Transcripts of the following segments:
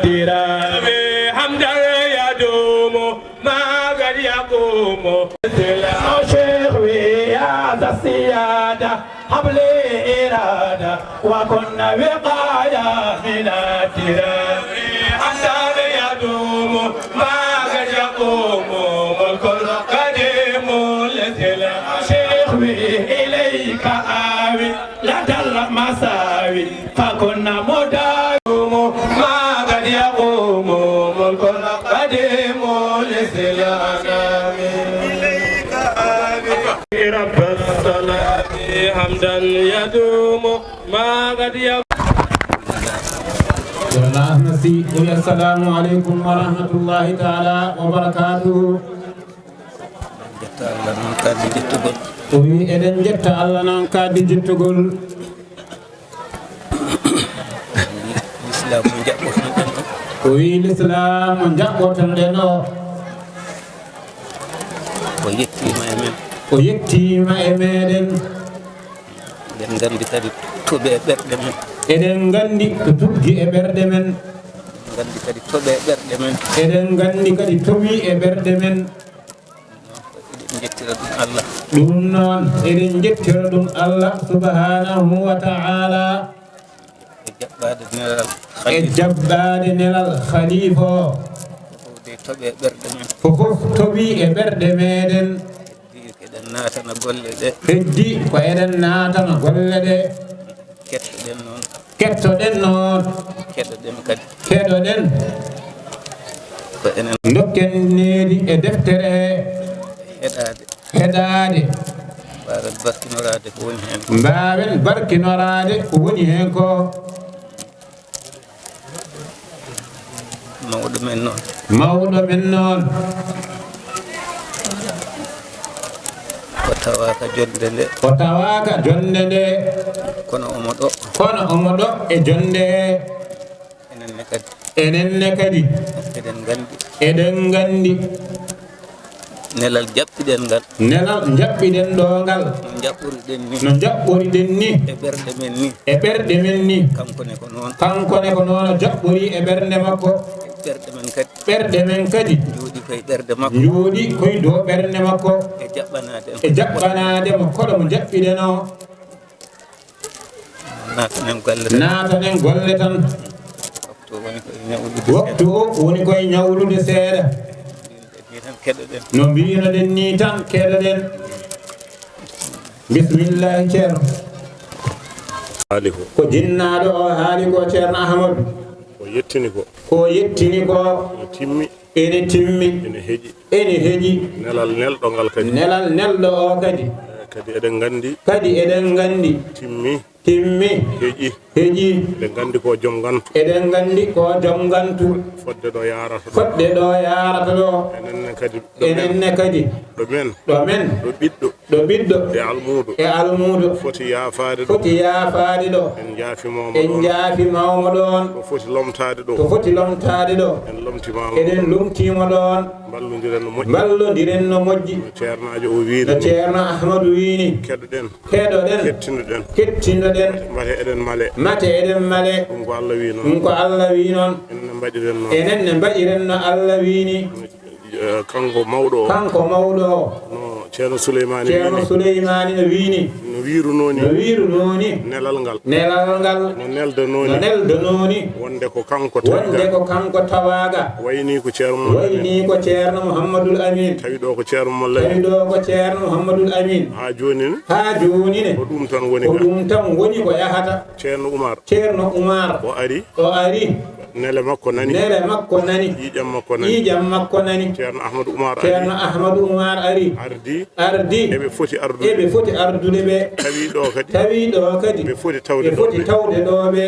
Tirabe hamdal ya domo magar ya komo sila shehwe ya zasiyada hable irada wa kunna wiqaya mina tirabe hamdal ya domo magar ya komo mulkul qadimu sila shehwe ilayka awi la dal masawi fa kunna muda يقوم ملك قديم لسلام إليك رب الصلاة حمدا يدوم ما قد السلام عليكم ورحمة الله تعالى وبركاته إذن جت الله نانكا دي جتغول Wi l'islam jaɓɓoton ɗeno o yettima e meɗen eɗen gandi kadi toɓe e ɓerɗe men eɗen gandi to tuggi e ɓerɗe men gandi kadi toɓe e ɓerɗe men eɗen gandi kadi towi e ɓerɗe men eɗen jettira ɗum Allah ɗum noon eɗen jettira ɗum Allah subhanahu wa ta'ala e jabbade nelal khalifa fofof toɓi e ɓerɗe meɗen eɗen natana golle ɗe heddi ko eɗen natana golle ɗe kettoɗen noon keɗoɗen kadi keɗoɗen ko enen dokken needi e deftere he heɗade mbawen barkinorade ko woni hen mbawen barkinorade ko woni hen ko mawɗo men noon ko tawaka jonde nde kono omo ɗo e jonde enenne kadi eɗen gandi nelal jaɓɓiɗen ɗo ngal no jaɓɓoriɗen ni e ɓerɗe men ni kankone ko noon jaɓɓori e ɓernde makko ɓerɗe men kadi jooɗi koye dow ɓernde makko e jaɓɓanademo koɗo mo jaɓɓiɗeno natanen golle tan waktu o woni koye ñawlude seeɗa no mbinoɗen ni tan keɗoɗen bisimillahi ceerno ko jinnaɗo o haali ko ceerno Ahmadou ko yettini ko ene timmi ene heeƴi nelal nelɗo o kadi eɗen gandi timmi heeƴi eɗen gandi ko joom gantu fodde ɗo yarata ɗo enenne kadi ɗo men ɗo ɓiɗɗo e almudo foti yaafade ɗo en jaafimawmo ɗon to foti lomtade ɗo eɗen lomtimo ɗon ballodiren no moƴƴi no ceerno Ahmadou wini keɗoɗen kettinɗoɗen mate eɗen male ɗum ko Allah wi noon enenne mbaɗiren no Allah wini kanko mawɗo o no ceerno Souleymani no wini no wirunoni nelal ngal no neldanoni wonde ko kanko tawaga wayni ko ceerno Mouhamadoul Amin tawi ɗo ko ceerno Mouhamadoul Amin ha joni ne ko ɗum tan woni ko yahata ceerno Oumar o ari nele makko nani ƴiƴam makko nani ceerno Ahmadou Oumar ari ardi eɓe foti ardude ɓe tawi ɗo kadi ɓe foti tawde ɗo ɓe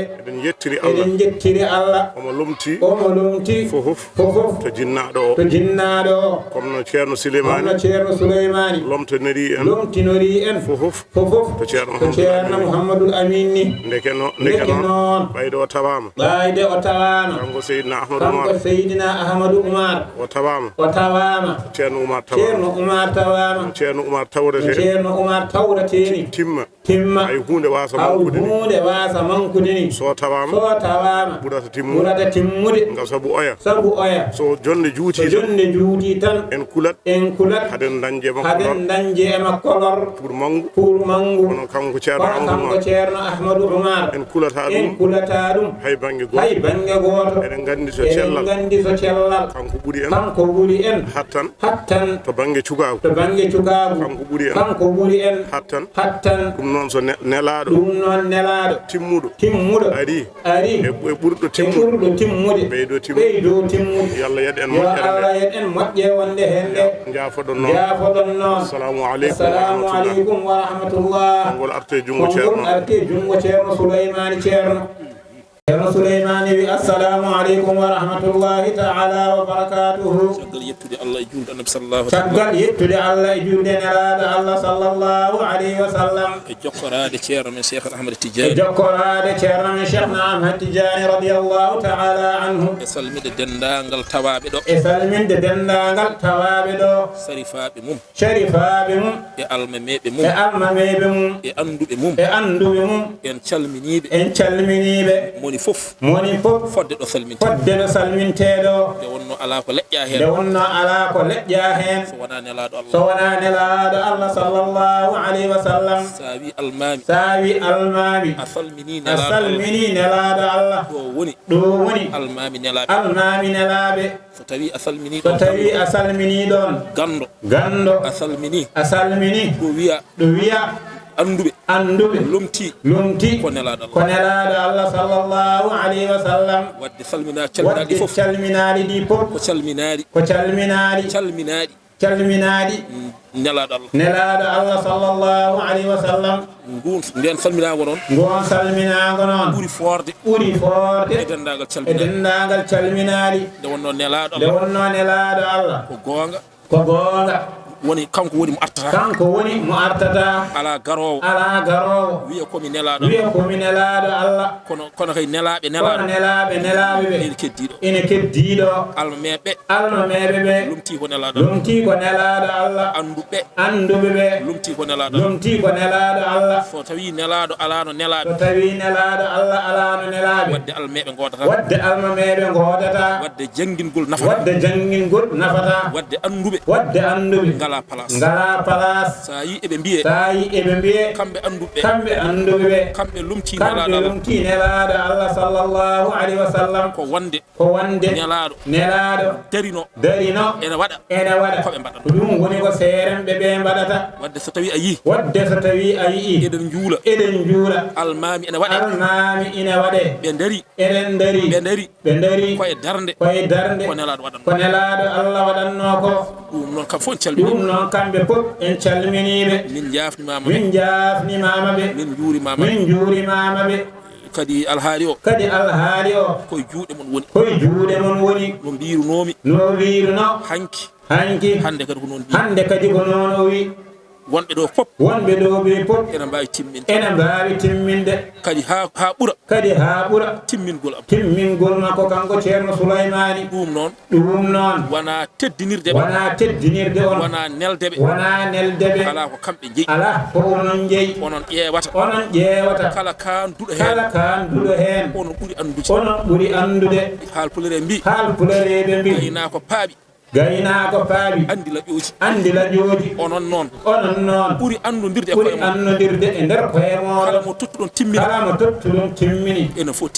eɗen jettiri Allah omo lomti fofof to jinnaɗo o comme no ceerno Souleymani lomtinori en fofof to ceerno Mouhamadoul Amin ni ndeke noon ɓayde o tawama kanko Seydina Ahmadou Oumar o tawama ceerno Oumar tawama ceerno Oumar tawreteni timma timma ay hunde wasa mankude hunde wasa mankude ni so tawama ɓurata timmude ngam sabu oya so jonde juuti tan en kulat haden dañje e makkolor pour mangu kono kanko ceerno ahmadou oumar en kulata ɗum hay bange goto eɗen gandi so cellal kanko ɓuuri en hattan to bange cukagu kanko ɓuuri en hattan ɗum noon so nelaɗo timmuɗo ari e ɓurɗo timmude ɓeydo timmude yalla yed en moƴƴere wonde hende jaafoɗon noon assalamu aleykum wa rahmatullah ngol arte jungo ceerno souleymani ceerno Souleymani wi assalamu aleykum wa rahmatullahi ta'ala wa barakatuhu caggal yettude Allah e julde annabi sallallahu caggal yettude Allah e julde nelaɗo Allah sallallahu alayhi wa sallam e jokkorade ceerno men Cheikh Ahmed Tidiane Cheikh Ahmed Tidiane radiyallahu ta'ala anhu e salminde dendagal tawaɓe ɗo sarifaɓe mum e almameɓe mum e anduɓe mum en calminiɓe moni fof fodde ɗo salminteɗo nde wonno ala ko leƴƴa hen so wona nelaɗo Allah sallallahu alayhi wa sallam sa wi almami a salmini nelaɗo Allah ɗo woni almami nelaɓe so tawi a salmini ɗon gando a salmini ɗo wiya anduɓe lumti ko nelaɗo Allah sallallahu alayhi wa sallam wadde calminaɗi ɗi fof ko calminaɗi nelaɗo Allah sallallahu alayhi wa sallam nden salminago noon ɓuuri forde e dendagal calminaɗi nde wonno nelaɗo Allah ko gonga woni kanko woni mo artata ala garowo wiya komi nelaɗo Allah kono kay nelaɓe ene keddiɗo almameɓe lumti ko nelaɗo Allah anduɓe lumti ko nelaɗo Allah so tawi nelaɗo alano nelaɓe wadde almameɓe godata wadde jangingol nafata wadde anduɓe ngala place sa yi eɓe mbiye kamɓe anduɓe kamɓe lumti nelaɗo Allah sallallahu alayhi wa sallam ko wonde nelaɗo darino ene waɗa koɓe mbaɗata ɗum woni ko seeremɓe ɓe mbaɗata wadde so tawi a yii eɗen juula almami ene waɗe ɓe dari koye darde ko nelaɗo Allah waɗanno ko ɗum noon kam fof ɗum noon kamɓe fof en calminiɓe min jafnimama ɓe min juurimama ɓe kadi alhaali o koye juuɗe mon woni no mbiruno hanki hande kadi ko noon o wi wonɓe ɗo fof ene mbawi timminde kadi ha ɓuura timmingol makko kanko ceerno Souleymani ɗum noon wona teddinirde on wona neldeɓe ala ko kamɓe jeeyi onon ƴeewata kala kan duɗo hen onon ɓuuri andude haalpulere mbi gaynako paaɓi andi laƴoji onon noon ɓuuri annodirde e nder koye moɗon kala mo tottuɗon timmini enen fof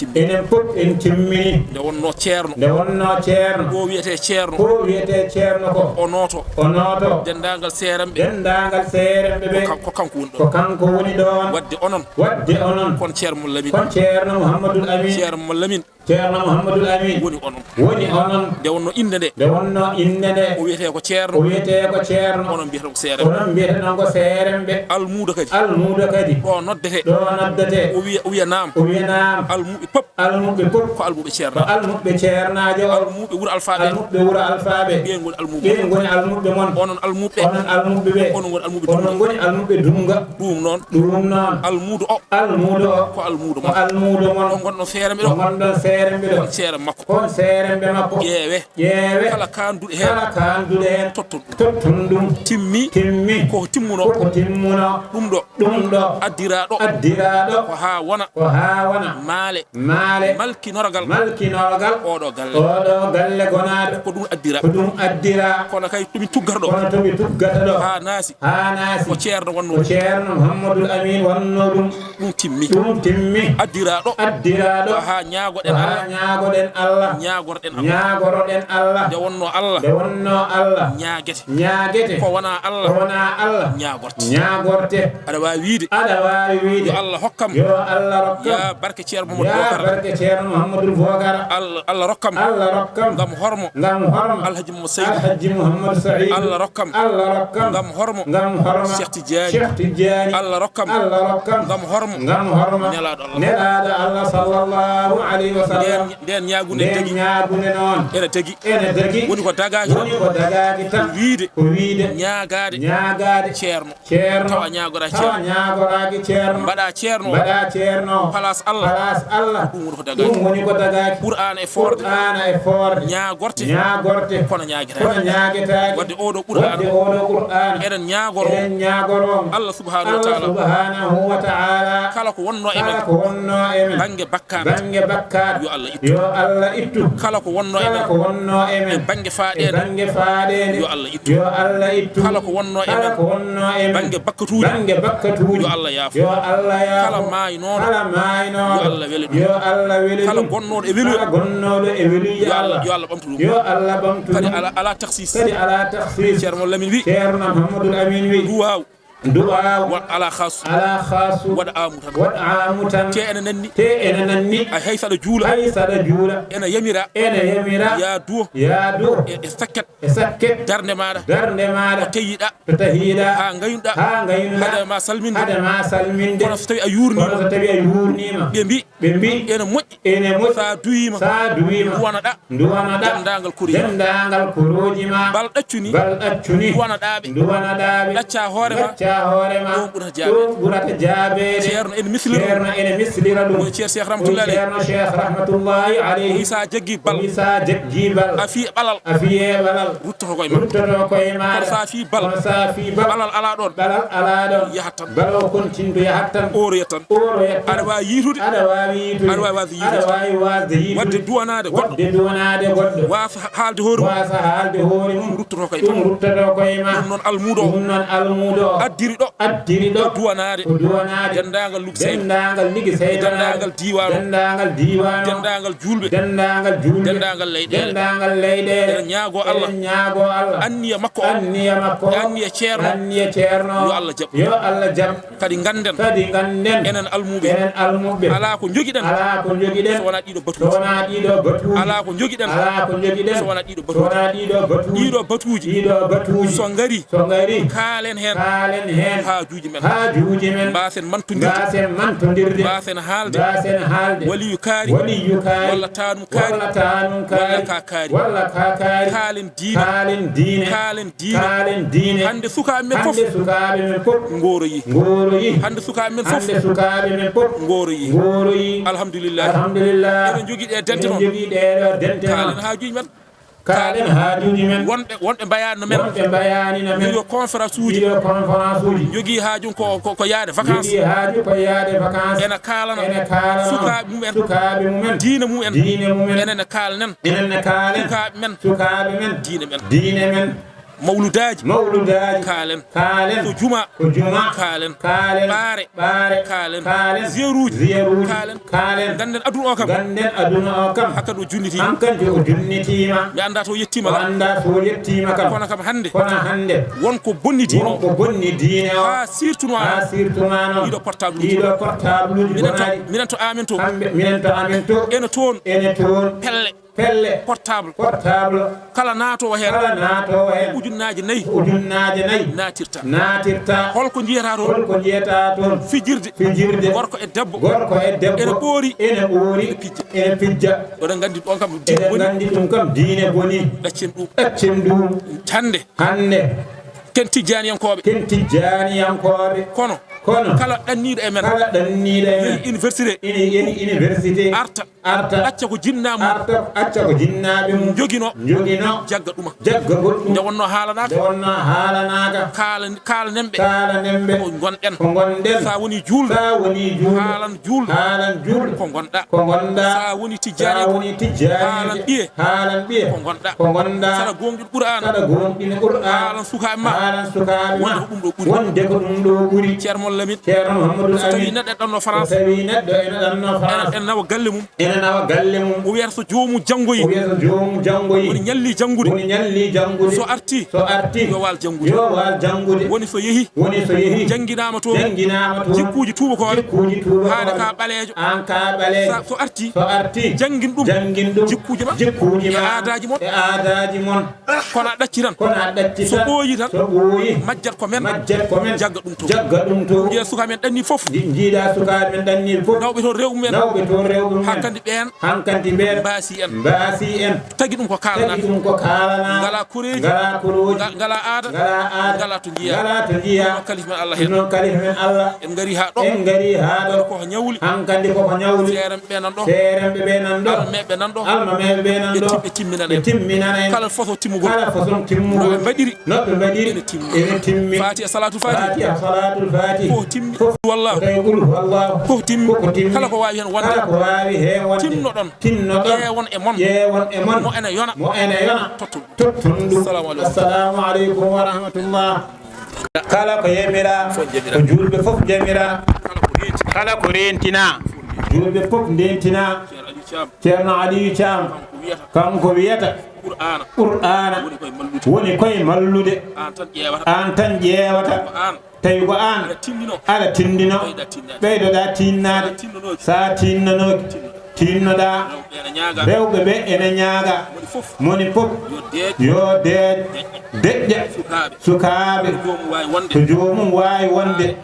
en timmini nde wonno ceerno ko wiyete ceerno ko o nooto dendagal seeremɓe ɓe ko kanko woni ɗon wadde onon kono ceerno Mouhamadoul Amine woni onon nde wonno inde nde o wiyete ko ceerno onon mbiyata ko seeremɓe almudo kadi ɗo noddete o wiya naam almuɓe pop ko almuɓe ceernajo almuɓe wuro alfaɓe ɓen goni almuɓe mon onon almuɓe onon goni almuɓe dunga ɗum noon almudo o ko almudo mon on gonɗon seeremɓe ɗo seerembe ɗo kon seerembe makko ƴeewe kala kanduɗe heen totton ɗum timmi koko timmuno ɗum ɗo addiraɗo ko ha wona maale malkinorogal oɗo galle gonade ko ɗum addira kono kay tomi tuggarɗo ha naasi ko ceerno wonno Muhammadul Amin wonno ɗum timmi addiraɗo ha ñaagoɗen Allah ñagoroɗen Allah nde wonno Allah ñaguete ko wona Allah ñagorte aɗa wawi wiide yo Allah hokkam ya barke ceerno Muhammadul Bokara Allah rokkam ngam hormo Alhaji Muhammad Saïd Allah rokkam ngam hormo Cheikh Tidiane Allah rokkam ngam hormo nelaɗo Allah sallallahu alayhi wa sallam nden ñagunde noon ene tagi woni ko dagaki tan ko wiide ñaagade ceerno tawa ñagoraki ceerno mbaɗa ceerno place Allah ɗum woni ko dagaki Qur'ana e forde ñagorte kono ñaguetaki wadde oɗo Qur'an eɗen ñagoro Allah subhanahu wa ta'ala kala ko wonno e men bange bakkaɗo yo Allah ittu kala ko wonno e men bange faaɗede yo Allah ittu kala ko wonno e men bange bakkatuji yo Allah yaafo kala maayi noon yo Allah wele kala gonnoɗo e welu yo Allah ɓamtu ɗum kadi ala takhsis ceerno Lamin wi ceerno Muhammadul Amin wi du'a ala khas wada amu tan te ene nanni ay hay sada juula ene yamira ya duo e sakket darde maada to teyida ha ngayunda hada ma salminde kono so tawi a yurnima be mbi ene moƴƴi sa duyima duwana dendangal kuroji ma bal ɗaccuni duwana ɗaɓe ɗacca hoorema ɗum ɓurata jaabede ceerno ene mislira ɗum ceerno Cheikh rahmatullahi alayhi sa jaggi bal a fiye ɓalal ruttoto koye maɗa sa fi balal ala ɗon yahat tan balo kontinto yahat tan oroyat tan aɗa wawi yiitude aɗa wawi wasde yiitude wadde duwanade goɗɗo wasa haalde hoore mum ruttoto koye ma ɗum noon almudo addiri ɗo duwanade dendagal ligi seyda dendagal diwan dendagal julɓe dendagal leyɗele ene ñaago Allah anniya makko anniya ceerno yo Allah jab kadi ganden enen almuɓe ala ko jogiɗen so wona ɗiɗo batuji ala ko jogiɗen so wona ɗiɗo batuji so ngari kaalen hen haajuji men mbasen mantodirde mbasen haalde waliyu kaari walla tanum kaari walla ka kaari kaalen diine hande sukaɓe men fof ngoroyi hande sukaɓe men fof ngoroyi alhamdulillah eɗen jogui ɗe dente noon kaalen haajuji men wonɓe mbayanino men yo conférence uji jogui haaju ko yaade vacance ene kalana sukaɓe mumen diine mumen enene kalnen sukaɓe men diine men mawludaji kalen ko juma kalen ɓaare kalen zieruji kalen ganden aduna o kam hakkadi o junnitima mi anda to yettima kam kono kam hande wonko bonni diine o ha sirtuno ɗiɗo portable uji minen to amin to ene toon pelle portable kala naato hen ujunnaje nayi natirta holko jiyata toon fijirde gorko e debbo ene ɓoori ene pijja oɗon gandi ɗon kam diine boni ɗaccen ɗum hande ken tijjaniyankoɓe kono kala ɗanniɗo e men université arta arta acca ko jinnaamu arta acca ko jinnaaɓe mum jogino jagga ɗuma jagga goɗɗum nde wonno haalanaka kaala nemɓe ko gonɗen sa woni julɗo haalan julɗo ko gonɗa sa woni tijjani haalan ɓiye ko gonɗa saɗa gonɗin qur'ana haalan sukaɓe ma wonde ko ɗum ɗo ɓuri ceerno Mollamin ceerno Mamadou so tawi neɗɗo ɗanno France en nawa galle mum o wiyata so jomum janggoyi woni ñalli janggude so arti yo wal janggude woni so yeehi jangguinama to jikkuji tubakoɓe haade ka ɓalejo so arti jangguin ɗum jikkuji ma e aadaji mon kono a ɗacci tan so ɓooyi tan majjat ko men jagga ɗum to jiiɗa suka men ɗanni foof nawɓe toon rewɓe men hankkandi ɓen mbasi en tagui ɗum ko kalana ngala koreji ngala aada ngala to jiya kalif men Allah hen en gari ha ɗo ko ñawli hankkandi koko ñawli seeremɓe ɓe nan ɗo almameɓe ɓe nan ɗo ɓe timminan en kala façon timmugol noɓe mbaɗiri ene timmi fatiha salatul fatiha ko timmi wallahu ko timmi kala ko wawi hen wonde tinnoɗon ƴeewon e mon mo ene yona tottundu assalamu aleykum wa rahmatullah kala ko yemira ko julɓe fof jamira kala ko rentina julɓe fof ndentina ceerno Aliou Thiam kanko wiyata qur'ana woni koye mallude an tan ƴeewata tawi ko an aɗa tindino ɓeydoɗa tinnade sa tinnanoki tinnoɗa rewɓe ɓe ene ñaaga moni fof yo deƴƴa sukaaɓe to jomum wawi wonde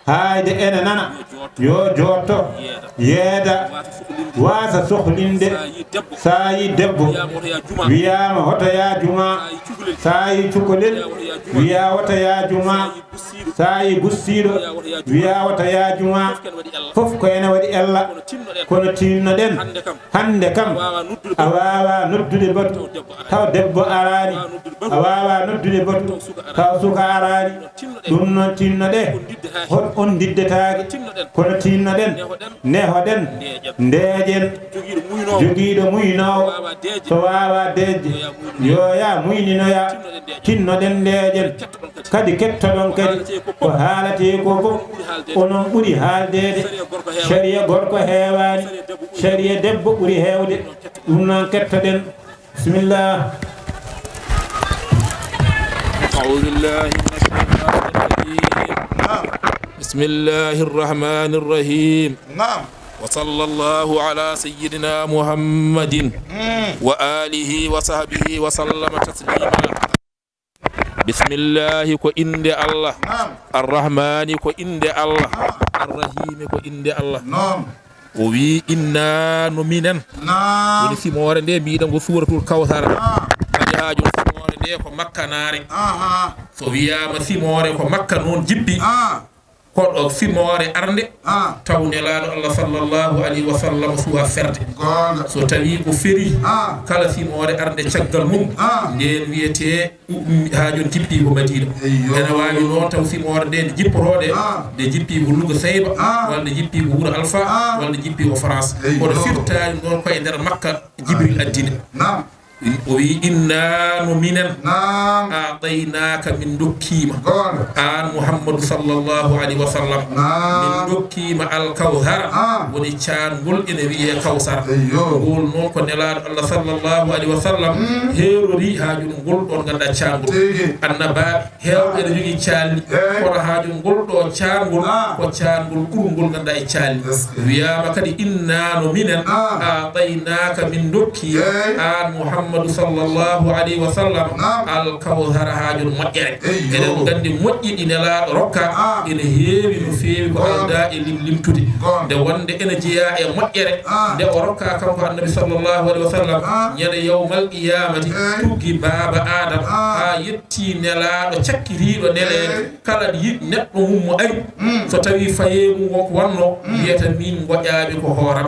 hayde ene nana yo jotto yeeda wasa sohlinde sa yi debbo wiyama hotoya juma sa yi cukalel wiya hotoya juma sa yi bussiɗo wiya hotoya juma fof ko ene waɗi ella kono tinnoɗen hande kam a wawa noddude batu taw debbo arani a wawa noddude batu taw suka arani ɗum noon tinnoɗe on diddetake kono tinnoɗen nehoɗen ndeeƴen joguiɗo muynowo so wawa deeje yo ya muyninoya tinnoɗen ndeeƴen kadi kettoɗon kadi ko haalate ko fof onon ɓuuri haaldede sharia gorko heewani sharia debbo ɓuuri heewde ɗum noon kettoɗen bisimillah أعوذ بالله من الشيطان الرجيم بسم الله الرحمن الرحيم وصلى الله على سيدنا محمد وآله وصحبه وسلم تسليما بسم الله كو إند الله الرحمن كو إند الله الرحيم كو إند الله وي إنا نمينن ونسي مورندي بيدن سورة الكوثر أجاجون سمورندي كو مكة ناري so wiyama simore ko makka noon jibbi koɗo simore arde tawne laaɗo Allah sallallahu alayhi wa sallam suwa ferde so tawi ko feri kala simore arde caggal mum nden wiyete ha jon jippi ko Madina ene wawi noon taw simore nde nde jippotode nde jippi ko Louga Seyba walla nde jippi ko Wuro Alpha walla nde jippi ko France kono firtani noon koye nder Makka Jibril addine wi inna no minen a'taynaka min dokkima an Muhammadu sallallahu alaihi wasallam min dokkima al kawthar woni caangol ene wiye kawsar gol non ko nelaado Allah sallallahu alaihi wasallam heerori haajum gol don ganda caangol annaba heewbe ene jogi caali kono haajum gol do caangol ko caangol kurgol ganda e caali wiyama kadi inna no minen a'taynaka min dokki an Muhammad muhammadu sallallahu alayhi wa sallam al kawthar haajol moƴƴere eɗen gandi moƴƴiɗi nelaɗo rokka ene heewi no feewi ko alda e limtude nde wonde ene jeeya e moƴƴere nde o rokka kanko annabi sallallahu alayhi wa sallam ñande yawmal qiyamati tuggi baaba adam ha yetti nelaɗo cakkitiɗo neleede kala yiɗ neɗɗo mum mo ari so tawi fayemu wonko wonno wiyata min goƴaami ko hooram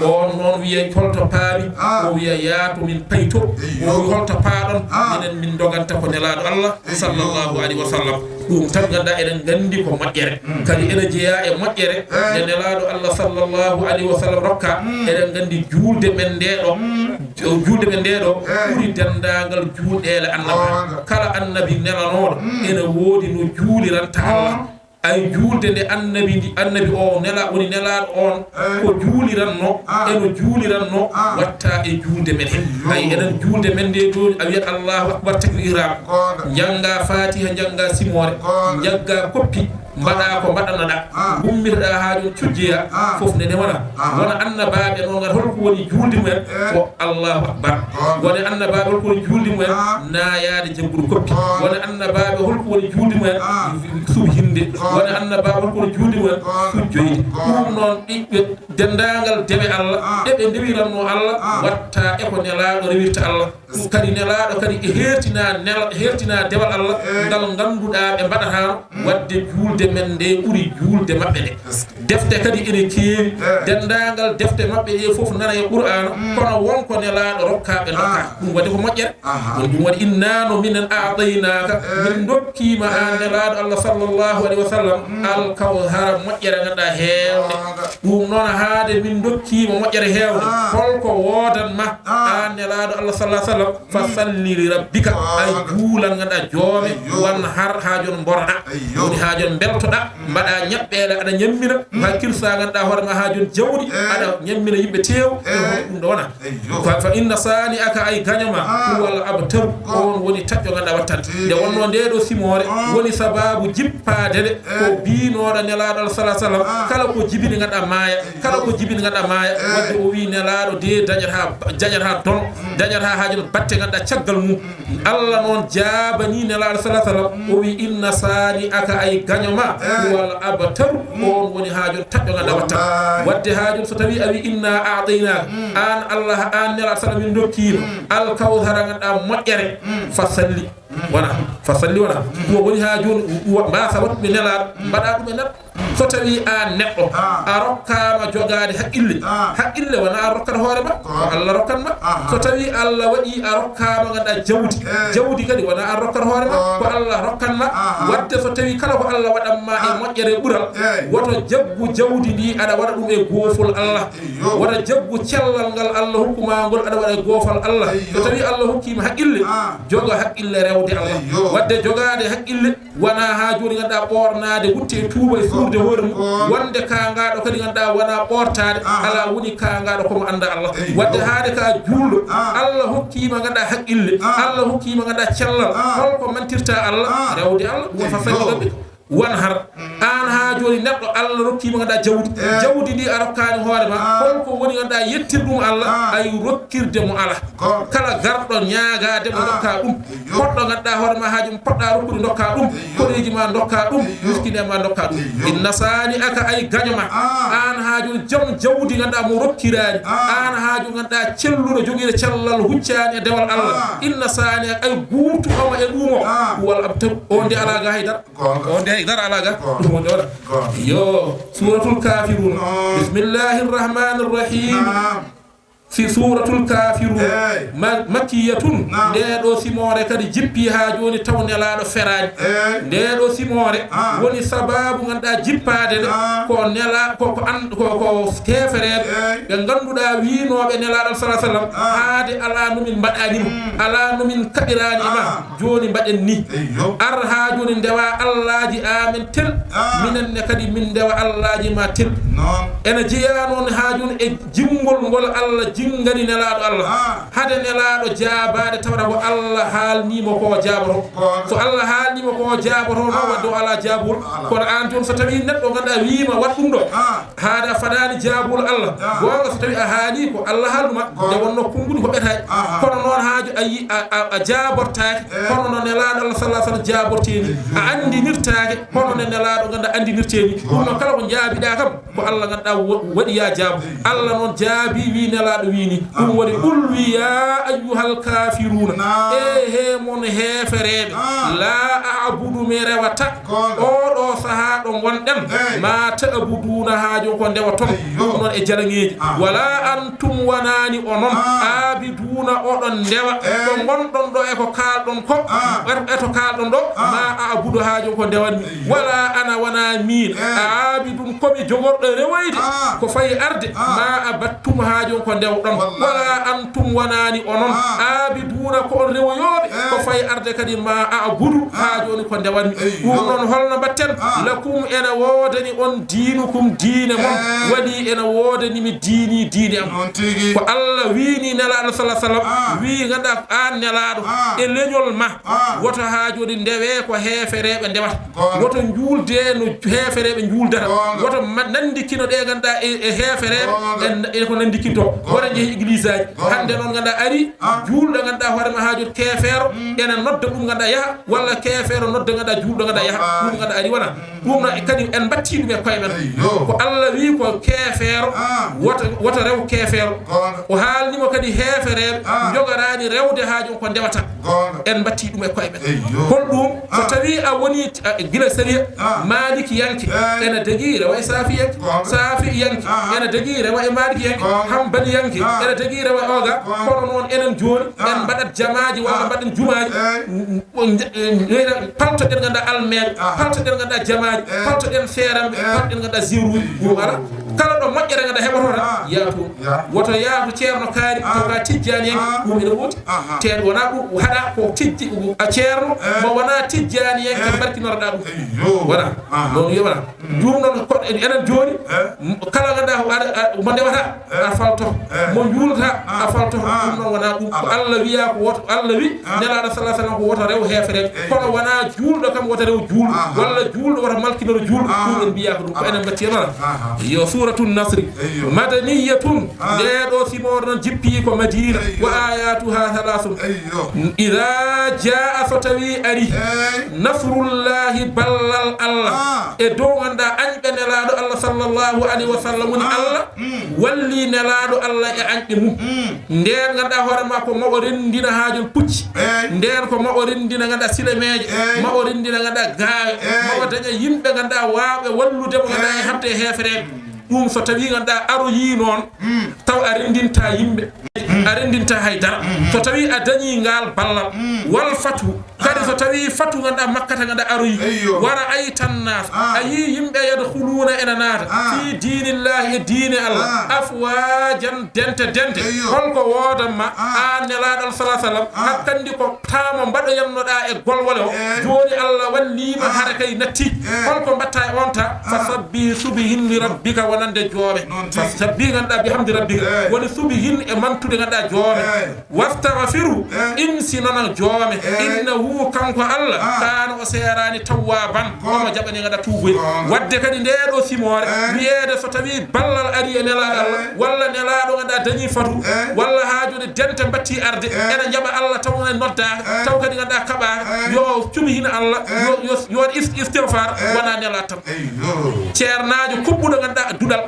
on noon wiya holto paami o wiya yaatu min payto o wi holto paaɗon minen min doganta ko nelaɗo Allah sallallahu alayhi wa sallam ɗum tan ganduɗa eɗen gandi ko moƴƴere kadi ene jeeya e moƴƴere nde nelaɗo Allah sallallahu alayhi wa sallam rokka eɗen gandi juulde men ndeɗo ɓuri dendagal juulɗele annaba kala annabi nelanoɗo ene woodi no juuliranta Allah ay juulde nde annabi o nela woni nelaɗo on ko juuliranno eno juuliranno watta e juulde men he ay enen juulde men nde joni a wiyat allahu akbar takbiram janga fatiha janga simore jagga koppi mbaɗa ko mbaɗanaɗa gummirɗa ha joni cujjeya fof nde wona annabaɓe noon holko woni juulde mumen ko allahu akbar woni annabaɓe holko woni juulde mumen nayaade jaggudu koppi woni annabaɓe holko woni juulde mumen sub hinde woni annabaɓe holko woni juulde mumen sujjoyde ɗum noon ɓiɓɓe dendagal dewe Allah ɗeɓe ndewiranno Allah watta eko nelaɗo rewirta Allah kadi nelaɗo kadi e hertina dewal Allah ngal ganduɗa ɓe mbaɗatano wadde juulde men nde ɓuri juulde maɓɓe nde defte kadi ene keewi dendagal defte maɓɓe ɗe fof nana e qur'ana kono wonko nelaɗo rokkaɓe dokka ɗum waɗi ko moƴƴere ɗum waɗi innano minen a'taynaka min dokkima an nelaɗo Allah sallallahu alayhi wa sallam al kawthara moƴƴere ganduɗa heewde ɗum noon haade min dokkima moƴƴere heewde holko wodanma an nelaɗo Allah sallallahu alayhi wa sallam fa salli li rabbika ay juulan ganduɗa joome wan har ha jon borɗa woni ha jon beltoɗa mbaɗa ñaɓɓele aɗa ñammina hakkil sa ganduɗa hoorema ha jon jawɗi aɗa ñammina yimɓe tew ɗum ɗo wona fa inna sani aka ay gañoma huwal abtaru on woni taƴƴo ganduɗa wattante nde wonno ndeɗo simore woni sababu jippade nde ko binoɗo nelaɗo Allah sallallahu alayhi wa sallam kala ko jibini ganduɗa maaya kala ko jibini ganduɗa maaya wadde o wi nelaɗo de dañata don dañata haajel batte ganduɗa caggal mum Allah noon jaabani nelaɗo sallallahu alayhi wa sallam o wi inna sani aka ay gañoma wal abtaru on woni haajol taƴƴo ganduɗa watta wadde haajol so tawi a wi inna a'taynaka an Allah an nelaɗo sallam min dokkino al kawthara ganduɗa moƴƴere fasalli wona ɗum woni ha joni mbasa watɓe nelaɗo mbaɗa ɗum e neɗɗo so tawi an neɗɗo a rokkama jogade haqqille wona a rokkata hoorema ko Allah rokkanma so tawi Allah waɗi a rokkama ganduɗa jawdi kadi wona a rokkata hoorema ko Allah rokkanma wadde so tawi kala ko Allah waɗanma e moƴƴere ɓural woto jaggu jawdi ndi aɗa waɗa ɗum e goofol Allah wota jaggu cellal ngal Allah hokkuma ngol aɗa waɗa e goofal Allah so tawi Allah hokkima haqqille jogo haqqille rewde Allah wadde jogade haqqille wona ha joni ganduɗa ɓornade wutte tuuba e suurde hoore mum wonde kangaɗo kadi ganduɗa wona ɓortade ala woni kangaɗo komo anda Allah wadde haade ka juulɗo Allah hokkima ganduɗa haqqille Allah hokkima ganduɗa cellal holko mantirta Allah rewde Allah ɗum fa salli rabbi wan har an ha joni neɗɗo Allah rokkima ganduɗa jawdi ndi a rokkani hoorema holko woni ganduɗa yettirɗum Allah ay rokkirde mo ala kala garɗo ñaagade mo dokka ɗum poɗɗo ganduɗa hoorema haji mo poɗɗa rokkude dokka ɗum koɗeji ma dokka ɗum miskine ma dokka ɗum inna sani aka ay gañoma an ha joni jam jawdi ganduɗa mo rokkirani an ha joni ganduɗa celluɗo joguiɗo cellal huccani e dewal Allah inna sani ay guurtu omo e ɗumo wal abtaru o nde ala ga haydara o nde haydara ala ga ɗum wonde waɗa yo suratul kafirun bismillahir rahmanir rahim fi suratul kafirun makkiyatun ndeɗo simore kadi jippi ha joni taw nelaɗo ferani ndeɗo simore woni sababu ganduɗa jippade nde ko nela ko kefereɓe ɓe ganduɗa winoɓe nelaɗo sallallahu alaihi wasallam haade ala numin mbaɗanimo ala numin kaɓirani ma joni mbaɗen ni ar ha joni ndewa allaji amen tel minenne kadi min ndewa allaji ma tel ene jeeya noon ha joni e jimmol ngol Allah jingani nelaɗo Allah hade nelaɗo jaabade tawra ko Allah haalnimo ko jaaboto so Allah haalnimo ko jaaboto no wadde ala jaabul kono an joni so tawi neɗɗo ganduɗa wiima wat ɗum ɗo haada faɗani jaabul Allah gonga so tawi a haali ko Allah haalnuma nde wonno konngudi ko ɓetay kono noon haaju ayi a jaabortaake hono no nelaaɗo Allah sallallahu alaihi wasallam jaaborteeni a andinirtaake hono no nelaaɗo ganda andinirteeni ɗum noon kala ko jaabiɗaa kam ko Allah ganduɗa waɗi ya jaabu Allah noon jaabi wi nelaaɗo wiini ɗum waɗi qul wi ya ayyuhal kafiruna he mon heefereɓe la a'budu mi rewata oɗo sahaa ɗo gonɗen ma ta'buduna haajo ko ndewa ton ɗum noon e jalaŋeeji wala antum wanani onon abiduna oɗon ndewa ɗo gonɗon ɗo eko kalɗon ko eto kalɗon ɗo ma a'budu haajo ko ndewanmi wala ana wana min abidum komi jogorɗo rewoyde ko fayi arde ma abattum haajo ko ndewɗon wala antum wanani onon abiduna ko on rewoyoɓe ko fayi arde kadi ma a'budu haajoni ko ndewanmi ɗum noon holno batten lakum ene woodani on diinukum diine mon waɗi ene woodanimi diine am ko Allah wiini nelaaɗo sallallahu alaihi wasallam wi ganda an nelaaɗo e leñol ma woto haajodi ndewe ko heefereɓe ndewata woto juulde no heefereɓe juuldata woto nandikino ɗe ganda e heefereɓe e ko nandikinto woto jeehi église aji hande noon ganda ari juulɗo ganda hoorema haajodi keefeero ene nodda ɗum ganda yaha walla keefeero nodda ganda juulɗo ganda yaha ɗum ganda ari wona ɗum no kadi en batti ɗum e koye men ko Allah wi ko keefeero woto rew keefeero o haalnimo kadi heefereɓe jogorani rewde haajum ko ndewata en batti ɗum e koye men hol ɗum so tawi a woni gila sariya maliki yanke ene degii rewa e saafi yanke ene degii rewa e maliki yanke hambali yanke ene degii rewa e oga kono noon enen joni en mbaɗat jamaji walla mbaɗen jumaji paltoɗen ganda almeɓe paltoɗen ganda jamaji paltoɗen feeramɓe paltoɗen ganda ziruji ɗum ala kala ɗo moƴƴere ganda heɓotota yaatu woto yaatu ceerno kaari toka tijjani yanke ɗum ene wooti teeɗ wona ɗum haɗa ko tijji a ceerno mo wona tijjani yanke barkinoroɗa ɗum wona ɗon yewata ɗum noon enen joni kala ganda mo ndewata a falto mo juulata a falto ɗum noon wona ɗum ko Allah wiya ko woto Allah wi nelaaɗo sallallahu alaihi wasallam ko woto rew heefereɓe kono wona juulɗo kam woto rew juulɗo walla juulɗo woto malkinoro juulɗo ɗum en mbiya ko ɗum ko enen battiyanona yo suratun nasri madaniyatun ndeɗo simor noon jippi ko madina wa ayatuha thalathun idha jaa so tawi ari nasrullahi ballal Allah e dow ganda añɓe nelaaɗo Allah sallallahu alaihi wasallam woni Allah walli nelaaɗo Allah e añɓe mum nden ganda hoorema ko ma o rendina haajol pucci nden ko ma o rendina ganda silemeje ma o rendina ganda gaawe ma o daña yimɓe ganda waawɓe walludemo ganda e habde heefereɓe ɗum so tawi ganda aroyi noon taw a rendinta yimɓe a rendinta haydara so tawi a dañi ngal ballal wal fatu kadi so tawi fatu ganda makkata ganda aroyi wara aytan nas a yi yimɓe yadkhuluna ena naata fi dinillahi e diine Allah afwajan dente holko wodanma an nelaaɗo sallallahu alaihi wasallam hakkandi ko tama mbaɗo yannoɗa e golwole o joni Allah wallima hara kay natti holko mbatta e onta fasabbi subhin li rabbika wonande jooɓe fasabbi ganda bihamdi rabbika woni subihin e mantude ganda joome wastaghfiru insi nona joome innahu kanko Allah kana o serani tawwaban omo jaɓani ganda tuuboy wadde kadi ndeɗo simore wiyeede so tawi ballal ari e nelaaɗo Allah walla nelaaɗo ganda dañi fatu walla haajude dente batti arde ene jaɓa Allah taw ne noddaka taw kadi ganda kaɓaka yo cumihina Allah yo istighfar wona nelaaɗo tan ceernajo kubbuɗo ganda duɗal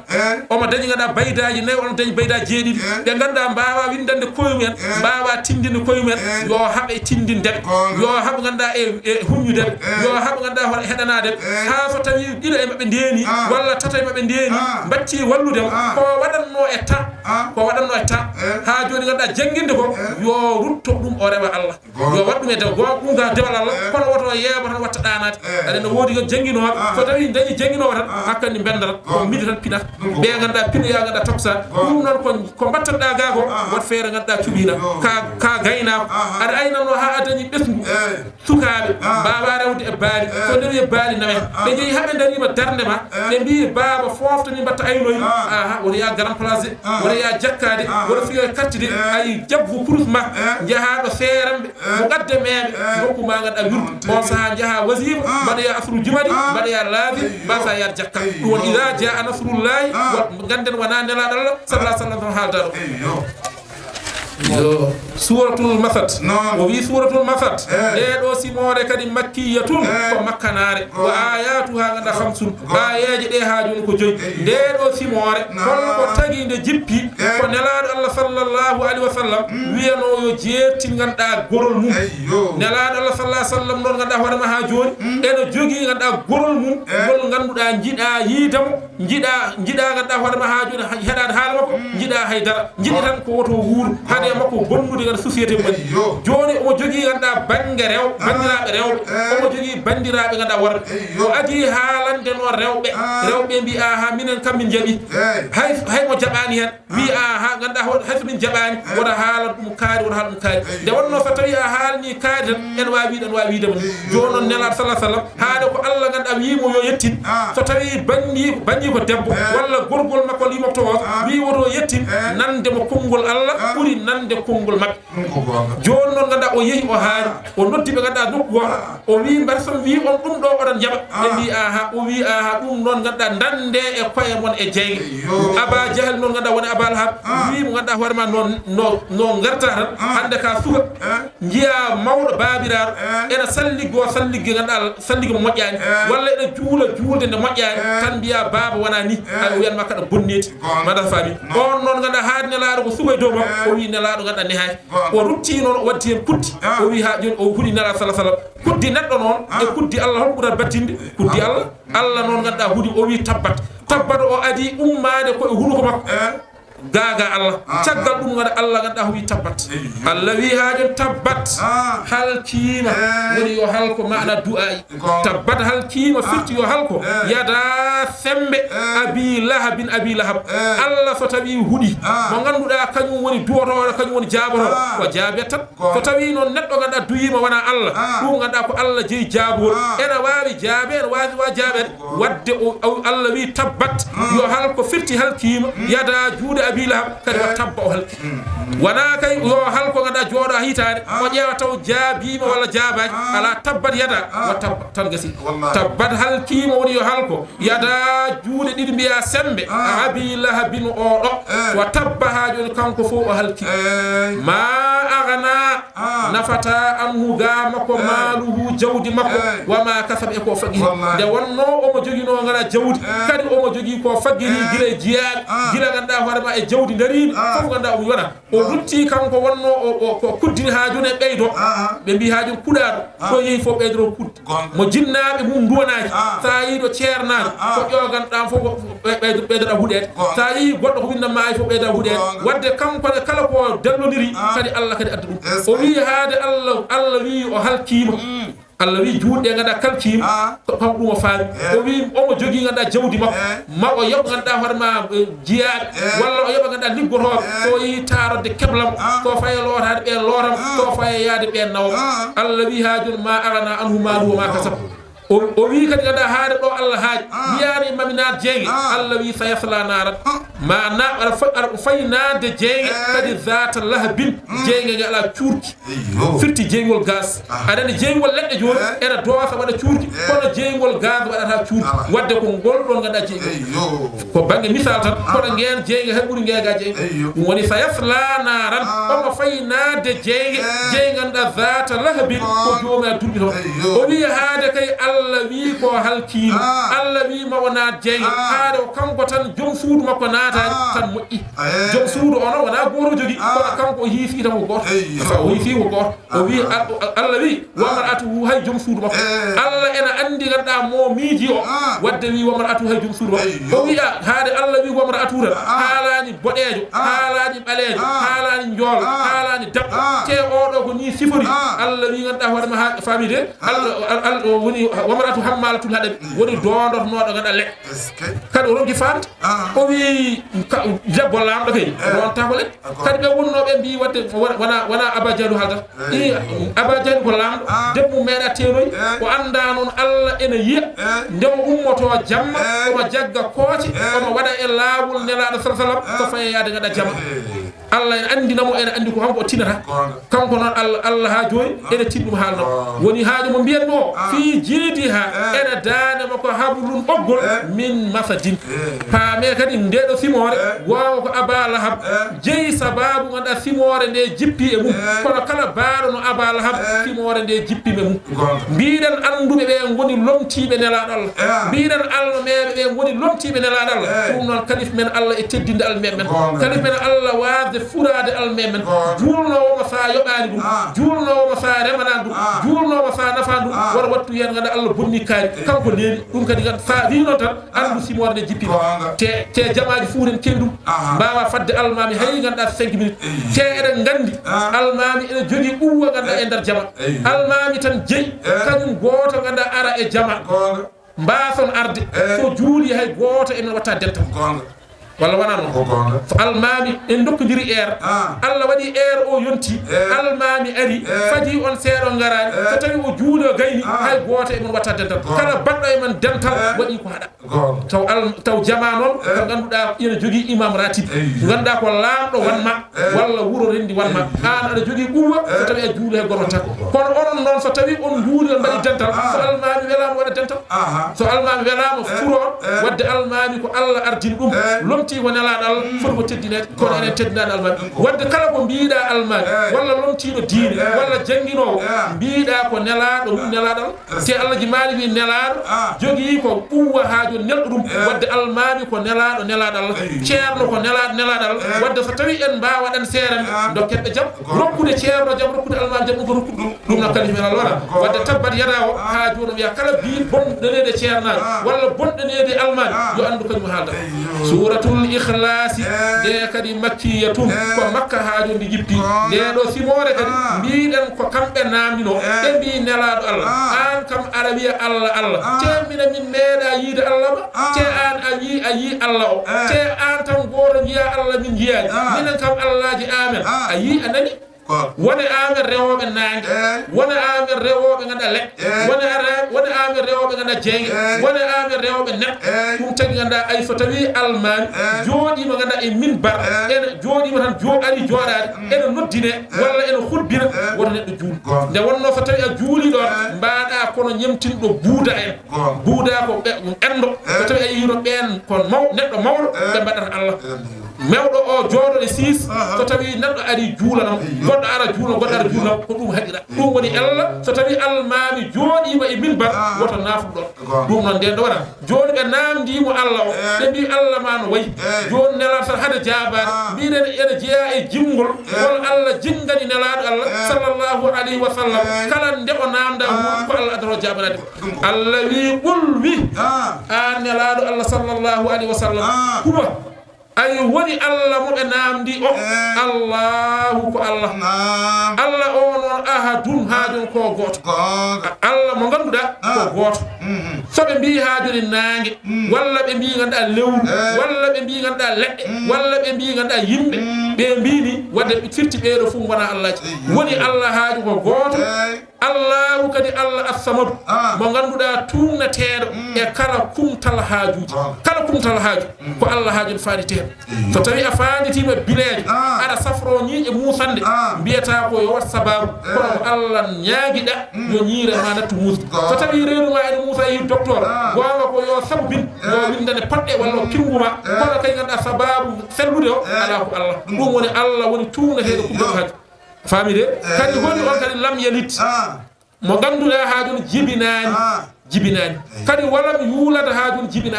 omo dañi ganda baydaji nayi ono dañi baydaji jeeɗiɗi ɓe ganda mbawa windande koyumen mbawa tindinde koyumen yo haaɓe tindindeɓe yo haaɓe ganda e huñudeɓe yo haaɓe ganda heɗanadeɓe ha so tawi ɗiɗo e maɓe ndeni walla tato e maɓe ndeni batti walludema ko waɗanno e temps ha joni ganda jangguinde ko yo rutto ɗum o rewa Allah yo waɗɗum e dew ɗum ga dewal Allah kono woto yeeɓa tan watta ɗanade aɗa no woodi jangguinoɓe so tawi dañi jangguinowo tan hakkandi bendata ko midi tan pinata ɓe ganda pinoya ganda toksa ɗum noon ko mbattanɗa ga ko wat feere ganduɗa cuɓina ka gaynako aɗa aynanno ha a dañi ɓesgu sukaɓe mbawa rewde e baali so ndewi e baali nawe ɓe jeeyi haɓe darima darde ma ɓe mbi baba foftani mbatta aynoyi aha woto ya grand place woto ya jakkade woto fiyo e kartide ay jabbu kurus ma jaahaɗo feeramɓe mo gadde meɓe nokku ma ganduɗa wirdu on saaha jaaha wasifa mbaɗoya asru jumadi mbaɗoya laabi mbasa yaade jakka ɗum won ida jaa nasrullahi ganden wona nelaɗo Allah sallallahu alaihi wasallam haaldaɗo suratul masad o wi suratul masad ɗeɗo simore kadi makkiyatun ko makkanare wa ayatuha ganda khamsun ayeje ɗe ha joni ko joyi ndeɗo simore holko tagi nde jippi ko nelaɗo Allah sallallahu alaihi wasallam wiyano yo jeerti ganda gorol mum nelaɗo Allah sallallahu alaihi wasallam non ganda hoorema ha joni eno jogi ganda gorol mum gol ganduɗa jiɗa yidamo jiɗa ganda hoorema ha joni heɗade haala makko jiɗa haydara jiɗi tan ko woto wuuro hade makko bonnude ganda société mum joni omo jogi ganda bangue rew bandiraɓe rewɓe omo jogi bandiraɓe ganda worɓe o adi haalande no rewɓe mbi aha minen kam min jaaɓi hay mo jaɓani hen wi aha ganda hayso min jaɓani woto haala ɗum kaari woto haala ɗum kaari nde wonno so tawi a haalni kaari tan en wawi wiide mum joni noon nelaɗo sallah sallam haade ko Allah ganda wimo yo yettin so tawi banni ko debbo walla gorgol makko limofto o wi woto yettin nande mo konngol Allah ɓuuri nande konngol mabɓe joni noon ganda o yeehi o haari o noddi ɓe ganda nokku goto o wi mbar son wi on ɗum ɗo oɗon jaɓa ɓe mbi aha o wi aha ɗum noon ganda dande e koye mon e jeyge Aba Jahal noon ganda woni Aba Lahab wi mo ganda hoorema no garta tan hande ka suka jiya mawɗo babiraɗo ena salligge ganda salligge mo moƴƴani walla ene juula juulde nde moƴƴani tan mbiya baba wona ni ay o wiyanma kada bonneti mada fami on noon ganda haade nelaɗo ko suka e dow makko o wi nelaɗo ganda nehaaki o rutti noon o waddi hen kuddi o wi ha joni o huɗi nelaɗo sallah sallam kuddi neɗɗo noon e kuddi Allah holko ɓurata battinde kuddi Allah noon ganda huɗi o wi tabbat o adi ummade koye hunuko makko gaga Allah caggal ɗum ganda Allah ganda wi tabbat Allah wi ha jon tabbat halkima woni yo halko maana du'ai tabbat halkima firti yo halko yada sembe abi lahab Allah so tawi huɗi mo ganduɗa kañum woni duwotoɗo kañum woni jaboto ko jaabetat so tawi noon neɗɗo ganda duyima wona Allah ɗum ganda ko Allah jeeyi jabol ena wawi jaabe ene wawi wa jaabede wadde Allah wi tabbat yo halko firti halkima yada juuɗe abi lahab kadi wa tabba o halki wana kay yo halko ganda jooɗo a hitade o ƴeewa taw jaabima walla jaabaji ala tabbat yada wa tabba tan gasi tabbat halkima woni yo halko yada juuɗe ɗiɗi mbiya sembe abi lahabin oɗo wa tabba ha joni kanko fof o halki ma agana nafata anhu ga makko maaluhu jawdi makko wama kasab e ko fagiri nde wonno omo jogino ngara jawdi kadi omo jogi ko fagiri gila e jiyaɓe gila ganda hoorema e jawdi darimi fof ganda o wona o rutti kanko wonno ko kuddini ha joni e ɓeydo ɓe mbi ha joni kuɗaɗo ko yeehi fof ɓeydoro kudde mo jinnaɓe mum duwanaji sa yiiɗo ceernaɗo ko ƴoganɗam fof ɓeydoɗa huuɗede sa yii goɗɗo ko windamma ay fof ɓeydoɗa huuɗede wadde kankone kala ko dellodiri kadi Allah kadi adda ɗum o wi haade Allah wi o halkima Allah wi juuɗe ganda kalkima kam ɗum o faami o wi omo jogui ganda jawdi makko ma o yoɓ ganda hoorema jiyaɓe walla o yoɓa ganda liggotoɓe so yeehi tarodde keblam so faye lotade ɓen lotam so faye yaade ɓen nawo Allah wi ha joni ma arana anhu maaluhu ma kasab o wi kadi ganda haade ɗo Allah haaji wiyani maminade jeeyge Allah wi sayasla narat ma na aɗa fayi nade jeeyge kadi zata lahabin jeeyge nge ala cuurki firti jeeygol gaz aɗani jeeygol leɗɗe joni ena doosa waɗa cuurki kono jeeygol gaz waɗata cuurki wadde ko ngol ɗon ganda jeeygol ko banggue misal tan kono ngeen jeeyge hay ɓuuri ngeega jeeyge ɗum woni sayasla naran omo fayi nade jeeyge ganduɗa zata lahabin ko joomi a durɓi toon o wi haade kay Allah wi ko halkiima Allah wi ma wona jeeyge haade o kanko tan joom suudu makko naatani tan moƴƴi joom suudu ono wona goto jogui kono kanko o hiifi tan ko goto o hiifi ko goto o wi Allah wi wamar atu hay joom suudu makko Allah ena andi ganduɗa mo miiji o wadde wi wamar atu hay joom suudu makko o wiya haade Allah wi wamar atu tan haalani boɗejo haalani ɓalejo haalani joolo haalani dabɓo te oɗo ko ni sifori Allah wi ganduɗa hoorema ha famide Allah woni wamar atu hammalatul haɗaɓe woni dondornoɗo ganduɗa leɗɗe kadi o ronki famde o wi debbo lamɗo kay ronta ko leɗɗe kadi ɓe wonnoɓe mbi wadde wona Aba Jahlu haldata Aba Jahlu ko lamɗo debbo meeɗa tenoyi o anda noon Allah ene yiya nde o ummoto jamma omo jagga kooce omo waɗa e laawol nelaɗo sallam so faye yaade ganduɗa jamma Allah en andinamo en andi ko hanko tinata kanko non Allah ha joni ene tiddum haalno woni haajo mo biyenno fi jidiha ene daane mako hablun boggol min masadin paame kadi ndedo simore wawa ko abala hab jeyi sababu nganda simore nde jippi e mum kono kala baaro no abala hab simore nde jippi be mum biiden andube be ngoni lomtibe nelaado Allah biiden Allah mebe be ngoni lomtibe nelaado Allah dum non kalif men Allah e teddinde al men kalif men Allah waade furade al men julno ma fa yobani dum julno ma fa remana dum julno ma fa nafa dum wara wattu yen ngada Allah bonni kaari kanko leeni dum kadi gan fa wi non tan andu simore nde jippi te jamaaji fuuren kendum bawa fadde almami hay ganda 5 minutes te eden gandi almami ene jogi uwa ganda e dar jama almami tan jeyi kanyum goto ganda ara e jama mbason arde so juuli hay goto en watta delta walla wana non almami en dokkodiri Allah wadi o yonti almami ari fadi on seedo ngarani so tawi o juulo gayni hay goto e mon watta dental kala baddo e man dental wadi ko hada taw jama non ko ganduda ina jogi imam ratib ganda ko lamdo wanma walla wuro rendi wanma an ada jogi kuwa so tawi a juulo e gorota kono onon non so tawi on juulo mbadi dental so almami welama wada dental so almami welama furo wadde almami ko Allah ardin dum lomti wona la dal fotbo teddine ko ene teddina alman wadde kala ko biida alman walla lomtido diine walla jangino biida ko nelaado dum nelaadal te Allah ji maali bi nelaado jogi ko uwa haajo neldum wadde almami ko nelaadal ceerno ko nelaadal wadde so tawi en baawa dan seeren dokkebe jam rokkude ceerno jam rokkude almami jam ko rokkude dum na kalimi al wara wadde tabbat yadawo haajo no ya kala bi bon denede ceerna walla bon denede almami yo andu ko haalda suratul ikhlas de kadi makkiyatun ko makka haajo ndi jippi de do simore kadi biiden ko kambe namdino be bi nelaado Allah an kam arabiya Allah te min meeda yiide Allah te an ayi Allah o te an tan goro jiya Allah min jiyaani minen kam Allah ji amen ayi anani wona amen rewobe nangi wona amen rewobe ngada le wona amen rewobe ngada jengi wona amen rewobe net dum tagi ngada ay so tawi alman jodi ma ngada e minbar en jodi ma tan ari jodade en noddine walla en khurbina wona neddo juul de wonno so tawi a juuli do mbaada kono nyemtindo buuda en buuda ko be endo so tawi ay yiro ben kon neddo mawdo be badata Allah mewdo o joodo e 6 so tawi neddo ari juulanam goddo ara juuno goddo ara juuno ko dum hadira dum woni Allah so tawi almami joodi wa e minbar woto nafu do dum non den do wara joodi be namdi mo Allah o be bi Allah ma no way joon nelar tan hada jaba bi den ene jeya e jingol won Allah jingani nelado Allah sallallahu alaihi wa sallam kala nde o namda ko Allah adoro jabanade Allah wi qul wi an nelado Allah sallallahu alaihi wa sallam kuba ay woni Allah mo be namdi o Allahu ko Allah Allah on ahadun haajun ko goto Allah mo ganduda ko goto so be bi haajuri nange walla be bi ganda lewru walla be bi ganda ledde walla be bi ganda yimbe be mbini wadde firti be do fu wona Allah woni Allah haaju ko goto Allahu kadi Allah as-samad mo ganduda tumnateedo e kala kumtal haajuji kala kumtal haaju ko Allah haaju faadite so tawi a faanditima bileeje ada safro ni e musande biyata ko yo sababu ko Allah nyaagida yo nyiire manatu musa so tawi reedu ma e musa yi docteur gowa ko yo sabubin yo windane padde walla kinguma ko kay ganda sababu sellude o ala ko Allah dum woni Allah woni tumnateedo ko haaju famide kadi woni on kadi lam yalit mo ganduda haajun jibinani kadi walam yulata haajun jibina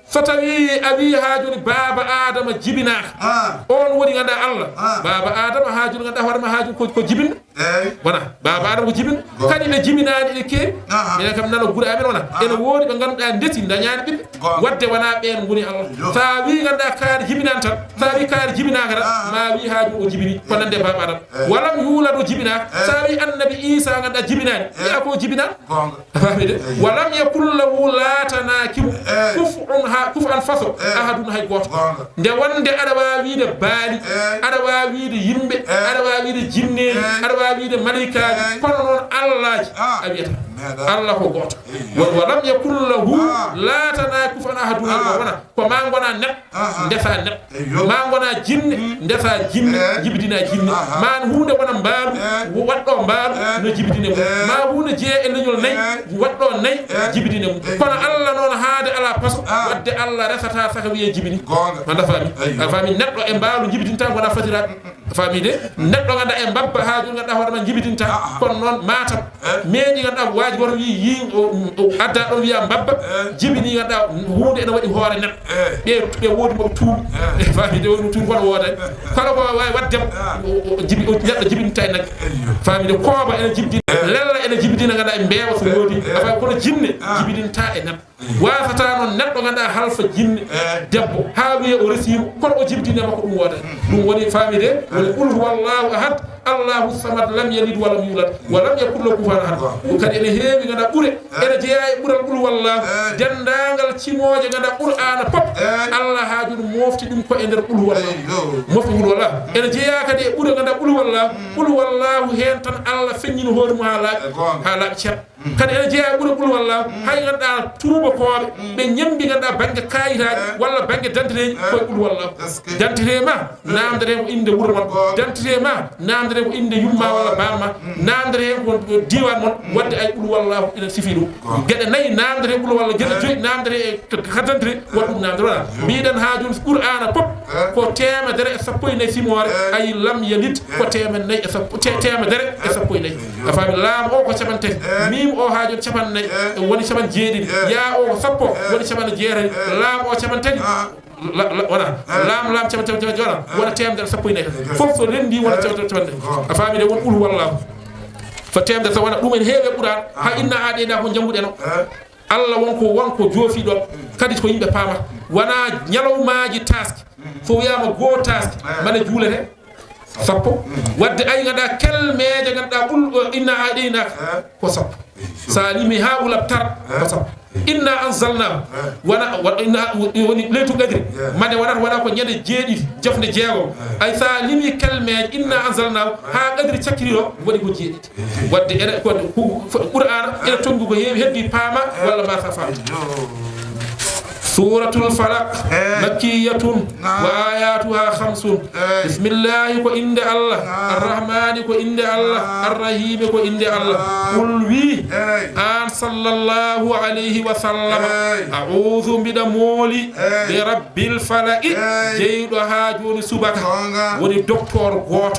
so tawi abi haajun baba adama jibina on woni ganda Allah baba adama haajun ganda horma haajun ko jibin wana baba adama ko jibin kadi be jibinani e ke be kam nano gura amen wana en woni be ganduda ndeti dañani bibbe wadde wana ben woni Allah sa wi ganda kaar jibinan tan sa wi kaar jibina kala ma wi haajun o jibini ko nande baba adam walam yulado jibina sa wi annabi Isa ganda jibinani ya ko jibinan ولم يكن له لا تناكب كفء فصل أحد هاي قوت ده وند أربعة ويد بالي أربعة ويد يمب أربعة ويد جنة أربعة ويد ملكة كنون الله أبيته Allah ko goto wa lam yakul lahu la tanakuf an ahadun wana ko ma ngona net ndefa net ma ngona jinne ndefa jinne jibidina jinne ma hunde wona mbaalu waddo mbaalu no jibidine ma hunde je e leñol nay waddo nay jibidine kono Allah non haade ala paso wadde Allah resata saka wiye jibini ma dafami afami neddo e mbaalu jibidinta wona fatira fami de neddo ganda e mbabba haaju ganda hoore man jibidinta kono non matam meedi ganda waaji goto yi adda do wiya mbabba jibini ganda hunde ene wadi hoore net be wodi mo tuum fami de woni tuum kono woda kala ko way wadde jibi neddo jibinta nak fami de kooba ene jibdi lella ene jibdina ganda e mbeewa so wodi afa kono jinne jibidinta e net wasata non neddo ganda halfa jinne debbo ha wiye o resimo kono o jibdine makko dum woda dum woni fami de woni qul huwallahu ahad Allahu samad lam yalid wa lam yulad wa lam yakul lahu kufuwan ahad kadi ene heewi ganda bure ene jeeya e bural qul huwallahu dendangal cimoje ganda qur'ana pop Allah haaju mofti dum ko e der qul huwallahu mofti qul huwallahu ene jeeya kadi e bure ganda qul huwallahu hen tan Allah feññino hoore mu hala ciat kadi ene jeeya bure qul huwallahu hay ganda tuuba koobe be ñambi ganda bange kayitaaji walla bange dantireji ko qul huwallahu dantire ma namdare ko inde wuro mon dantire ma namdare ko inde yumma walla bamma namdare ko diwan mon wadde ay qul huwallahu ina sifidu gede nay namdare qul huwallahu gede joyi namdare hadantire wadum namdare wala bidan haajun qur'ana pop ko tema dere sappo ina simore ay lam yalid ko tema nay sappo tema dere sappo ina afami lam o ko cabante mim o haajun cabanne woni caban jeedi ya o sappo woni caban jeere lam o cabante wala lam cabante wala wala temdere sappo ina fof so rendi wala cabante afami de won ul wallahu fa temdere so wala dum en heewe qur'an ha inna aadeda ko jangude no Allah wonko joofi do kadi ko yimbe paama wana nyalawmaaji task fo wiyama go task mane juulete sappo wadde ay ganda kelmeje ganda bul inna aadina ko sappo salimi haula tar ko sappo inna anzalna wana inna woni leetu gadri mane wana ko nyade jeedi jofne jeego ay salimi kelmeje inna anzalna ha gadri cakiriro woni ko jeedi wadde ene ko qur'an ene tongu ko heewi heddi paama walla ma fa سورة الفلق مكية وآياتها 5 بسم الله كإند الله الرحمن كإند الله الرحيم كإند الله قل وي أن صلى الله عليه وسلم أعوذ بدمولي برب الفلق جيد هاجون سبك وني دكتور غوت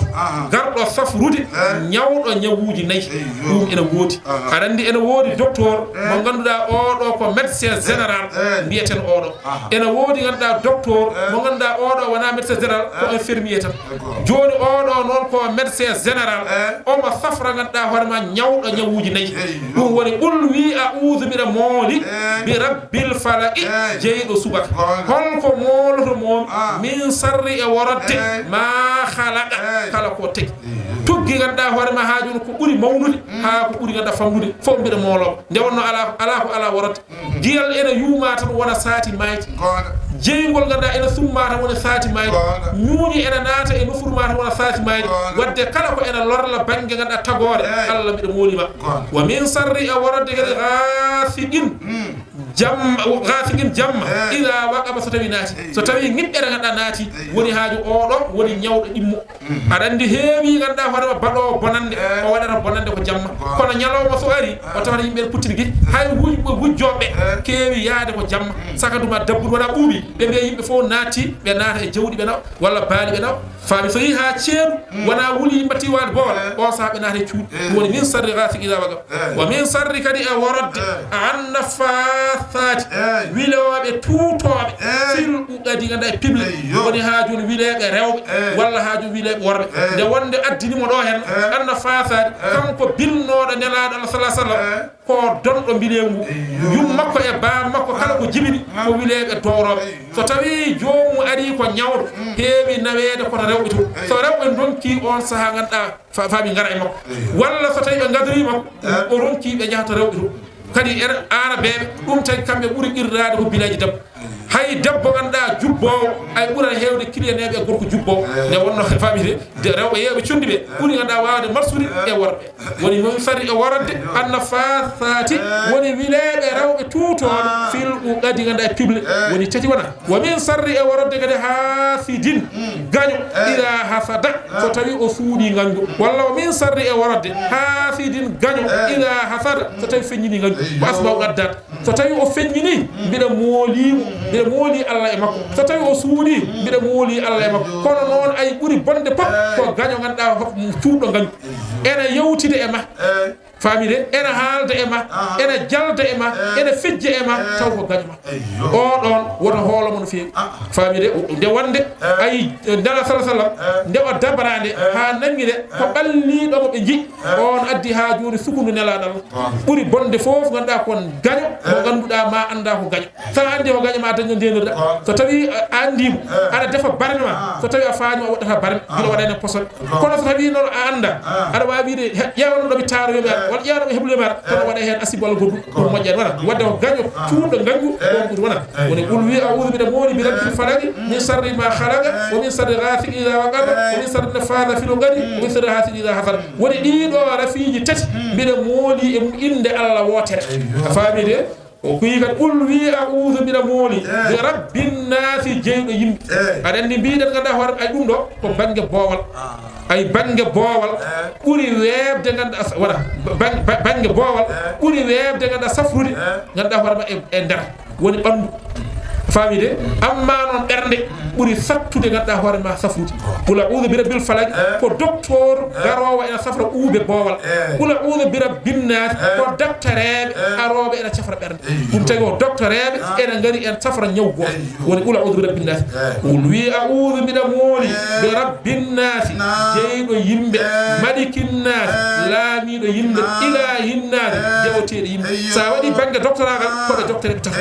غرد صفرودي نياود نياوجي ناي دوم ina wodi arandi ina wodi docteur mo ganduda o do ko médecin général bieten odo ena wodi ganda docteur mo ganda odo wana médecin général ko infirmier tan joni odo non ko médecin général o ma safra ganda horma nyawdo nyawuji nayi dum woni qul wi a'udhu bi mawli bi rabbil falaq jeydo subak hol ko molo mom min sarri e waradde ma khalaqa kala ko tek tuggi ganda horma haajun ko buri mawnude ha ko buri ganda famnude fo mbida molo nde wonno ala warat diyal ena yuma tan wona saati mayti jeygol ganda ena summata wona saati mayti ñuuni ena naata e nufurmata wona saati mayti wadde kala ko ena lorla bange ganda tagore Allah mbida molima wa min sarri awarade ghasigin jamma ila waqaba so tawi naati so tawi ngibbere ganda naati woni haaju odo woni nyawdo dimmo adandi heewi ganda hoore bado bonande o wadata bonande ko jamma kono nyalawma so ari o tawata yimbe puttiri hay hujjobe keewi yaade ko jamma saka duma dabbur wala buubi be be yimbe fo naati be naata e jawdi be naw walla baali be naw faami so yi ha ceeru wana wuli mbati wal bool o saabe naata e cuudi woni min sarri ghasik ila waga wa min sarri kadi a warad anna fathati wilobe tuutobe fil ugadi ganda e public woni haaju wileebe rewbe walla haaju wileebe worbe de wonde addini mo do hen anna fathati kanko bilnodo nelaado Allah sallallahu alaihi wasallam ko dondo bilengu yum makko e ba makko kala ko jibini ko wileebe torobe so tawi joomu ari ko nyawdo heewi nawede ko rewbe to so rewbe donki on saha ganda faami ngara e makko walla so tawi be ngadri makko o ronki be jahata rewbe to kadi ana bebe dum tan kambe buri irrade ko bilaji dab hay debbo ganda jubbo ay ɓura hewde kiliyaneɓe e gorko jubbo nde wonno famide de rewɓe yeɓe condi ɓe ɓuri ganda wawde marsude e worɓe woni min sari e worande anna fasati woni wileɓe rewɓe tutoɗo fil uqadi ganda e pible woni tati wona wa min sarri e worande kadi hasidin gaño ila hasada so tawi o suuɗi gangu walla wa min sarri e worande hasidin gaño ila hasada so tawi feññini gangu ko asbaw gaddat so tawi o feññini mbiɗa moolimo mbiɗa mooli Allah e makko so tawi o suuɗi mbiɗa mooli Allah e makko kono noon ay ɓuri bonde pop ko gaño ganduɗa cuuɗɗo gangu ene yewtide e ma famide ene haalda e ma ene jalda e ma ene fejje e ma taw ko gaño ma o ɗon woto hoolamo no feewi famide nde wonde ay ndala sallah sallam nde o dabarande ha nangi de ko ɓalliɗomo ɓe jii on addi ha joni sukundu nelaɗal ɓuri bonde foof ganduɗa kon gaño mo ganduɗa ma anda ko gaño sa andi ko gaño ma daño ndenirɗa so tawi a andimo aɗa defa barme ma so tawi a fañima a waɗata barme guila waɗane posone kono so tawi noon a anda aɗa wawi wiide ƴewanoɗomi taroyomi aɗa wala ƴewanomi heblumi aɗa kono waɗa hen asibo walla goɗɗum ɗum moƴƴani wona wadde ko gaño cuuɗo gangu on ɓuuri wona woni qul wi a'udhu mbiɗa mooli bi rabbil falaqi min sarri ma khalaqa wa min sarri ghasiqin idha waqaba wa min sarri nafathati fil 'uqadi wa min sarri hasidin idha hasad woni ɗiɗo rafiji tati mbiɗa mooli e inde Allah wotere a faami de o kuyi kan qul wi a'udhu mbiɗa mooli bi rabbin nasi jeyɗo yimɓe aɗa andi mbiɗen ganduɗa hoore ay ɗum ɗo ko banggue boowal ay banggue boowal ɓuri weebde ganduɗa wona banggue boowal ɓuri weebde ganduɗa safrude ganduɗa hoorema e nder woni ɓandu famide amma noon ɓernde ɓuri sattude ganduɗa hoorema safrude qul a'udhu bi rabbil falaq ko docteur garowo ene safra uube boowal qul a'udhu bi rabbin nas ko doctereɓe aroɓe ene safra ɓernde ɗum tagi o doctereɓe ene gari en safra ñaw goto woni qul a'udhu bi rabbin nas qul wi a'udhu mbiɗa mooli bi rabbin nas jeyɗo yimɓe malikin nas laamiɗo yimɓe ilahin nas jewoteɗo yimɓe sa waɗi banggue doctoragal koɓe doctereɓe tata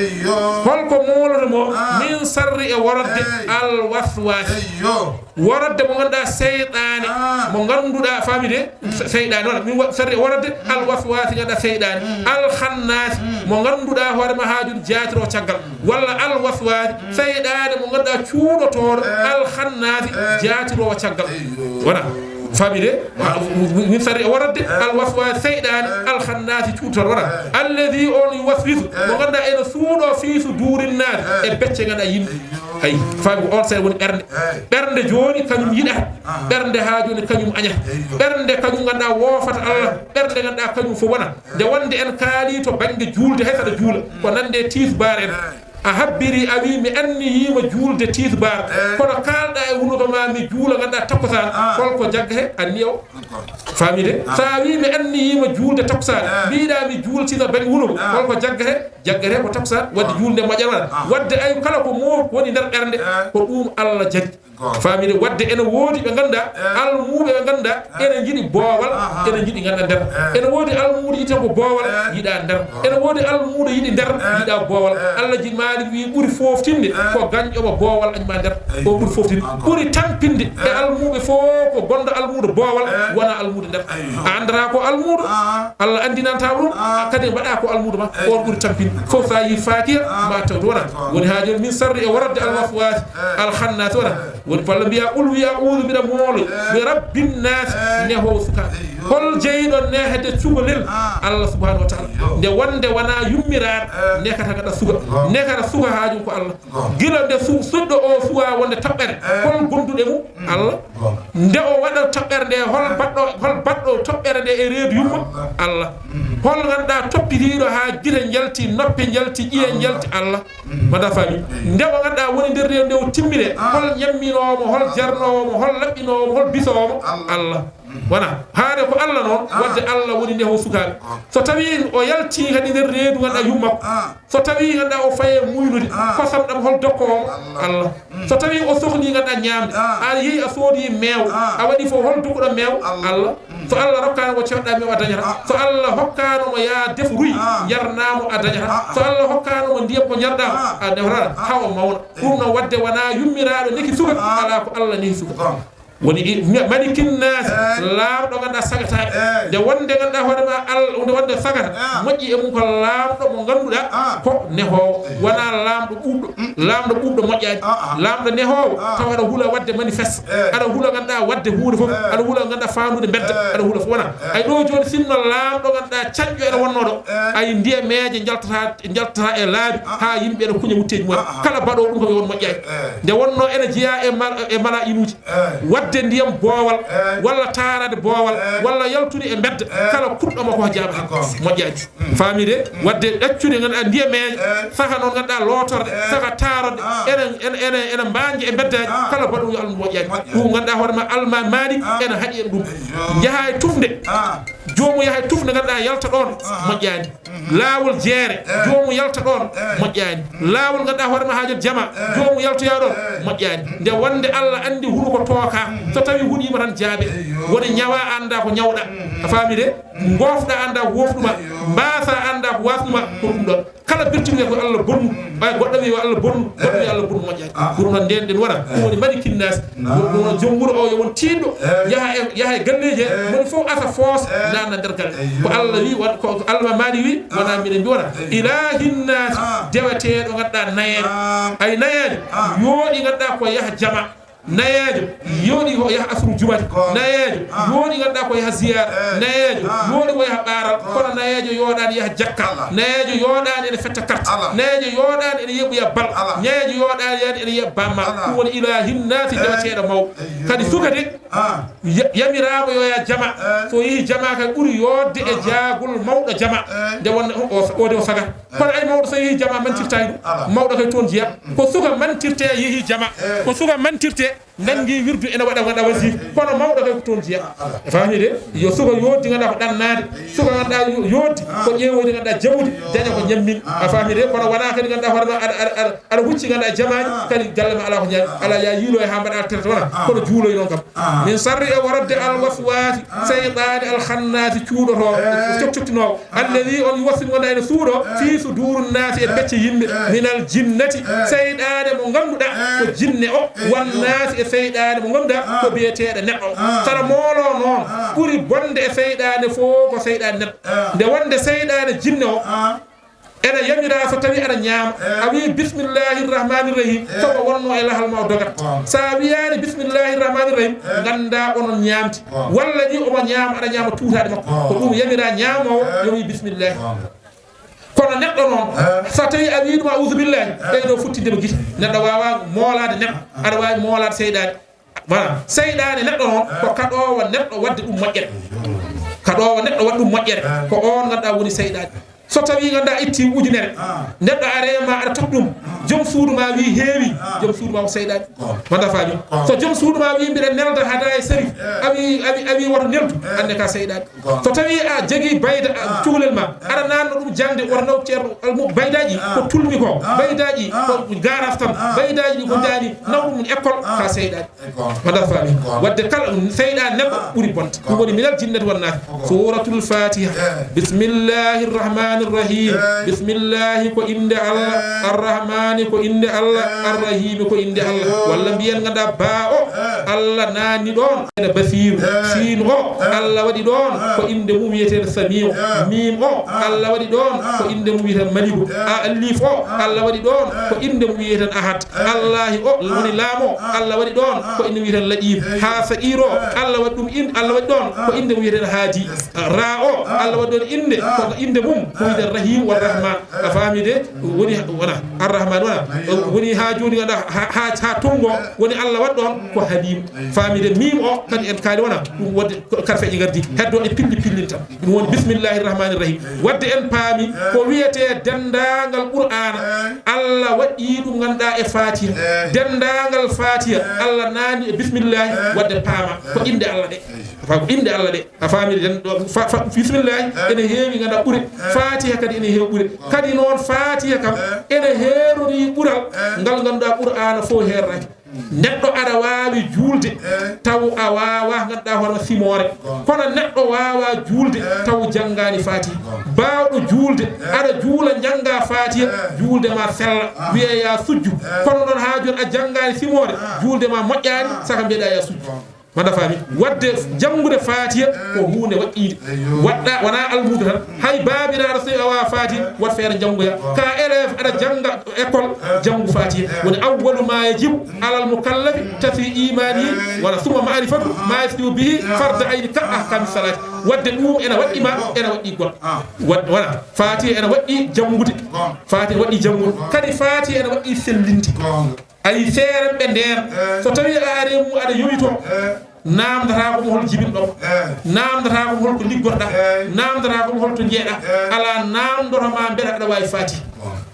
holko molotomo min sarri e worode al waswasi worode mo ganduɗa seyɗane mo ganduɗa famide seyɗane wona min sarri e worode al waswasi ganduɗa seyɗane al khannasi mo ganduɗa hoorema hajude jatiro caggal walla al waswasi seyɗane mo ganduɗa cuuɗotoɗo al khannasi jatirowo caggal wona famide min sarri e worode al waswasi seyɗane al khannasi cuuɗotoɗo wona alladhi on yuwaswisu mo ganduɗa ene suuɗo fi sudurin nas e becce ganduɗa yimɓe hay fami on sey woni ɓernde joni kañum yiɗata ɓernde ha joni kañum añata ɓernde kañum ganduɗa woofata Allah ɓernde ganduɗa kañum fo wona nde wonde en kaali to banggue juulde hay saɗa juula ko nande tisbar en a habbiri a wi mi anniyima juulde tisbar kono kalɗa e hunuko ma mi juula ganduɗa takkosan holko jaggate anniya o famide sa wi mi anniyima juulde takkosan mbiɗa mi juula tisbar banggue hunuko holko jaggate ko takkosan wadde juulde moƴƴat wona wadde ay kala ko mo woni nder ɓernde ko ɗum Allah jaggi famide wadde ene woodi ɓe ganduɗa almuɓe ɓe ganduɗa ene jiiɗi boowal ene jiiɗi ganduɗa nder ene woodi almuɗo yite ko boowal yiiɗa nder ene woodi almuɗo yiiɗi nder yiiɗa boowal Allah ji maali wi ɓuri foftinde ko gañƴoɓo boowal añma nder o ɓuri foftinde ɓuri tampinde e almuɓe fof ko gonɗo almuɗo boowal wona almuɗo nder a andata ko almuɗo Allah andinanta ɗum kadi mbaɗa ko almuɗo ma on ɓuri tampinde fof sa yi fakiya ma tawde wona woni ha joni min sarri e worode alwaswasi alkhannasi wona woni walla mbiya qul wi a'udhu mbiɗa moolo bi rabbin nas neho sukaɓe hol jeyɗo nehde cubalel Allah subhanahu wa ta'ala nde wonde wona yummiraɗo nekata gaɗa suga nekata suga hajum ko Allah gila nde suɗɗo o suwa wonde toɓɓere hol gonduɗe mum Allah nde o waɗa toɓɓere nde hol baɗɗo toɓɓere nde e reedu yumma Allah hol ganduɗa toppitiɗo ha gite jalti noppe jalti ƴiye jalti Allah mbaɗa fami nde o ganduɗa woni nder reedu nde o timmine hol ñamminomo hol jarnomo hol laɓɓinomo hol bisomo Allah wona haade ko Allah noon wadde Allah woni nde ho sukaɓe so tawi o yalti kadi nder reedu ganduɗa yummako so tawi ganduɗa o faye muynude kosam ɗam hol dokkowo Allah so tawi o sohli ganduɗa ñamde a yeehi a soodi meew a waɗi fof hol duguɗo meew Allah so Allah rokkano ko cewɗa meew a dañata so Allah hokkanoma ya def ruy jarnamo a dañata so Allah hokkanoma ndiyam ko jarɗama a defata hawa mawna ɗum noon wadde wona yummiraɗo neki suka ala ko Allah nehi suka woni malikin nas laamɗo ganduɗa sagataɓe nde wonde ganduɗa hoorema nde wonde sagata moƴƴi e mum ko laamɗo mo ganduɗa ko nehowo wona laamɗo ɓuuɓɗo moƴƴani laamɗo nehowo taw aɗa huula wadde manifeste aɗa huula ganduɗa wadde hunde foof aɗa huula ganduɗa fandude bedda aɗa huula fof wona ay ɗo joni sinno laamɗo ganduɗa cañƴo ene wonno ɗo ay ndiyameje jaltata e laabi ha yimɓe ene kuña wutteji mumen kala baɗo ɗum ko won moƴƴani nde wonno ene jeeya e mala inuji wadde ndiyam boowal walla taarade boowal walla yaltude e bedda kala kurɗoma ko jaaba moƴƴani famide wadde ɗaccude ganduɗa ndiyameje saka noon ganduɗa lotorde saka taarode ene mbanje e beddaji kala baɗo yo Allah moƴƴani ɗum ganduɗa hoorema alma maani ene haaɗi en ɗum jaha e tufde jomum yaha e tufde ganduɗa yalta ɗon moƴƴani laawol jeere jomum yalta ɗon moƴƴani laawol ganduɗa hoorema haajat jama jomum yaltoya ɗon moƴƴani nde wonde Allah andi huɗo ko tooka so tawi huɗima tan jaabe woni ñawa anda ko ñawɗa a faami de gofɗa anda ko wofɗuma mbasa anda ko wasnuma ko ɗum ɗon kala birtude ko Allah bonnu ɓay goɗɗo wi Allah bonnu goɗɗo wi Allah bonnu moƴƴani ɗum noon nden ɗen wona ɗum woni mbaɗi kinnas ɗum joom wuuro o yo won tiɗɗo yaha e galleji woni fof asa foos nanna nder galle ko Allah wi ko Allah maɗi wi wona mbiɗen mbi wona ilahinnas deweteɗo ganduɗa nayeɗo ay nayeɗo yooɗi ganduɗa ko yaha jama nayejo yoni ko yaha asru jumati nayejo yoni ganduɗa ko yaha ziyara nayejo yoni ko yaha ɓaaral kono nayejo yoɗani yaha jakka nayejo yoɗani ene fetta carte nayejo yoɗani ene yeɓoya bal nayejo yoɗani ene yeɓa bammal ɗum woni ilahinnasi deweteɗo mawɗo kadi sukade yamirama yoya jama so yeehi jama kay ɓuuri yodde e jaagol mawɗo jama nde wonde ode o sagat kono ay mawɗo so yeehi jama mantirtani ɗum mawɗo kay toon jeeya ko suka mantirte yeehi jama ko suka mantirte nangi wirdu ene waɗa wasif kono mawɗo kay ko toon jeeya faami de yo suka yoddi ganduɗa ko ɗannade suka ganduɗa yoddi ko ƴeewoyde ganduɗa jawdi daña ko ñammin a faami de kono wona kadi ganduɗa hoorema aɗa hucci ganduɗa jamaji kadi galle ma ala ko ñaami ala ya yiilo e ha mbaɗa terta wona kono juuloy noon kam min sarri e waradde alwaswasi seyɗani alkhannasi cuuɗotowo coccottinowo alladi on wasini wonda ene suuɗo fi suduru nasi e becce yimɓe minal jinnati seyɗane mo ganduɗa ko jinne o wannasi e seyɗane mo ganduɗa ko biyeteɗo neɗɗo saɗa moolo noon ɓuuri bonde e seyɗane fof ko seyɗane neɗɗo nde wonde seyɗane jinne o ene yamira so tawi aɗa ñaama a wi bismillahi rrahmani rrahim somo wonno e lahal ma o dogat sa wiyani bismillahi rrahmani rrahim ganda onon ñaamti walla ni omo ñaama aɗa ñaama tuutaɗe makko ko ɗum yamira ñaamowo yo wi bismillahi kono neɗɗo noon so tawi a wi ɗum a'udhu billahi ɓeyɗo futtidema guite neɗɗo wawa moolade neɗɗo aɗa wawi moolade seyɗane voilà seyɗane neɗɗo noon ko kaɗowo neɗɗo wadde ɗum moƴƴere kaɗowo neɗɗo waɗa ɗum moƴƴere ko on ganduɗa woni seyɗane so tawi ganduɗa itti ujunere neɗɗo arema aɗa tok ɗum joom suudu ma wi heewi joom suudu ma ko seyɗani wanda faami so joom suudu ma wi mbiɗa nelda hada e sérif awi woto neldu ande ka seyɗani so tawi a jogui bayda cukalel ma aɗa nanno ɗum jangde woto naw ceerno baydaji ko tulmi ko baydaji ko garaf tan baydaji ɗi ko dani naw ɗum école ka seyɗani wanda faami wadde kala seyɗani neɗɗo ɓuuri bonde ɗum woni minal jinnati wannati suratul fatiha bismillahi rrahmani الرحيم بسم الله كو إند الله الرحمن كو إند الله الرحيم كو إند الله ولا بيان غدا باء الله ناني دون بصير سين او الله ودي دون كو إند موميتين سميع ميم او الله ودي دون كو إند موميتين مليك الف او الله ودي دون كو إند موميتين احد الله او وني لامو الله ودي دون كو إند موميتين لئيم ها سئيرو الله ودي إند الله ودي دون كو إند موميتين هادي راء الله ودي دون إند كو إند موم الرحيم والرحمن أفهمي ده وني ونا الرحمن ونا وني هاجوني ونا ها تونغو وني الله ودون كو حليم فهمي ده ميم او كان ان كاي ونا ود كارفه يغردي هدو دي بيلي وني بسم الله الرحمن الرحيم ود ان بامي كو ويته دندانgal قران الله ودي دum ganda e fatiha dendangal fatiha Allah nani بسم الله ود pama ko inde Allah de fa ko inde Allah de afami den بسم الله ene heewi ganda ɓuri fatiha kadi ene heewi ɓuri kadi noon fatiha kam ene heerori ɓural ngal ganduɗa qur'ana fo herraki neɗɗo aɗa wawi julde taw a wawa ganduɗa hono simore kono neɗɗo wawa julde taw janggani fatiha bawɗo julde aɗa juula jangga fatiha julde ma sella wiye ya sujju kono noon ha joni a janggani simore julde ma moƴƴani saka mbiyeɗa ya sujju manda fami wadde jangude fatiha ko hunde waɗɗide wadda wana almudu tan hay babiraɗo so awa fatiha wat feere jangoya ka élève aɗa janga école jangu fatiha woni awwalu ma yajibu alal mukallafi tafi imani wala summa ma'rifatu ma yasdiu bihi farda ayni ka ahkami salati wadde ɗum ena waɗɗima ena waɗɗi gol wala fatiha ena waɗɗi jangude fatiha waɗɗi jangude kadi fatiha ena waɗɗi sellinde ay feere ɓe nder so tawi a ari mu aɗa yowito namdata ko mo hol jibin ɗo namdata ko holko liggoɗa namdata ko holto jeeɗa ala namdoto ma mbeɗa aɗa wawi fati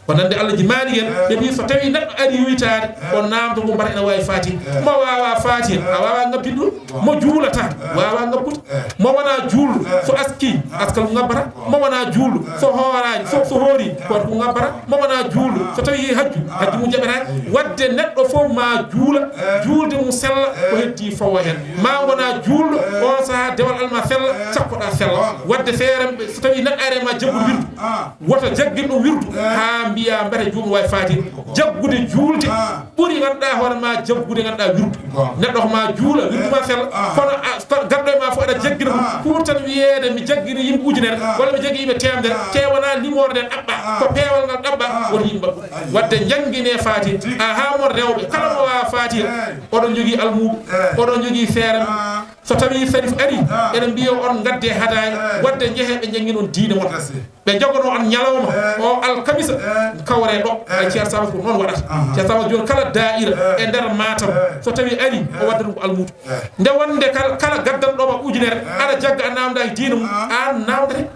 ko nande Allah jimani en ɓe mbi so tawi neɗɗo ari yoytade o namdo mo mbaɗa ene wawi fati mo wawa fati a wawa ngabbide ɗum mo juulata wawa ngabbude mo wona juulɗo so aski askal ko ngabbata mo wona juulɗo so hooraji so hoori koto ko ngabbata mo wona juulɗo so tawi hajju mum jaɓetaki wadde neɗɗo fof ma juula juulde mum sella ko heddi fawo hen ma wona juulɗo on saha dewal alma sella sakkoɗa sella wadde feere so tawi neɗɗo are ma jaggude wirdu woto jaggin ɗum wirdu ha mbiya mbete juuɗo wawi fati jaggude juulde ɓuuri ganduɗa hoore ma jaggude ganduɗa wirdu neɗɗo ko ma juula wirdu ma sella kono garɗo ma fof aɗa jaggina ɗum pour tan wiyede mi jaggini yimɓe ujunere walla mi jaggi yimɓe temedere te wona limorde nden ɗaɓɓa ko peewal ngal ɗaɓɓa woni yimɓe mbaɗɗu wadde janguine fati a hamon rewɓe kala mo wawa fati oɗon jogui almuɓe oɗon jogui feere so tawi sarif ari ene mbiya on gadde hadaye wadde jeehe ɓe jangguin on diine mon ɓe jogono on ñalawma o alkamisa kawre ɗo ay ceer sama ko noon waɗata ceer sama joni kala daira e nder Matam so tawi ari o wadda ɗum ko almudo nde wonde kala gaddanɗoma ujunere aɗa jagga a namda e diine mum an namdete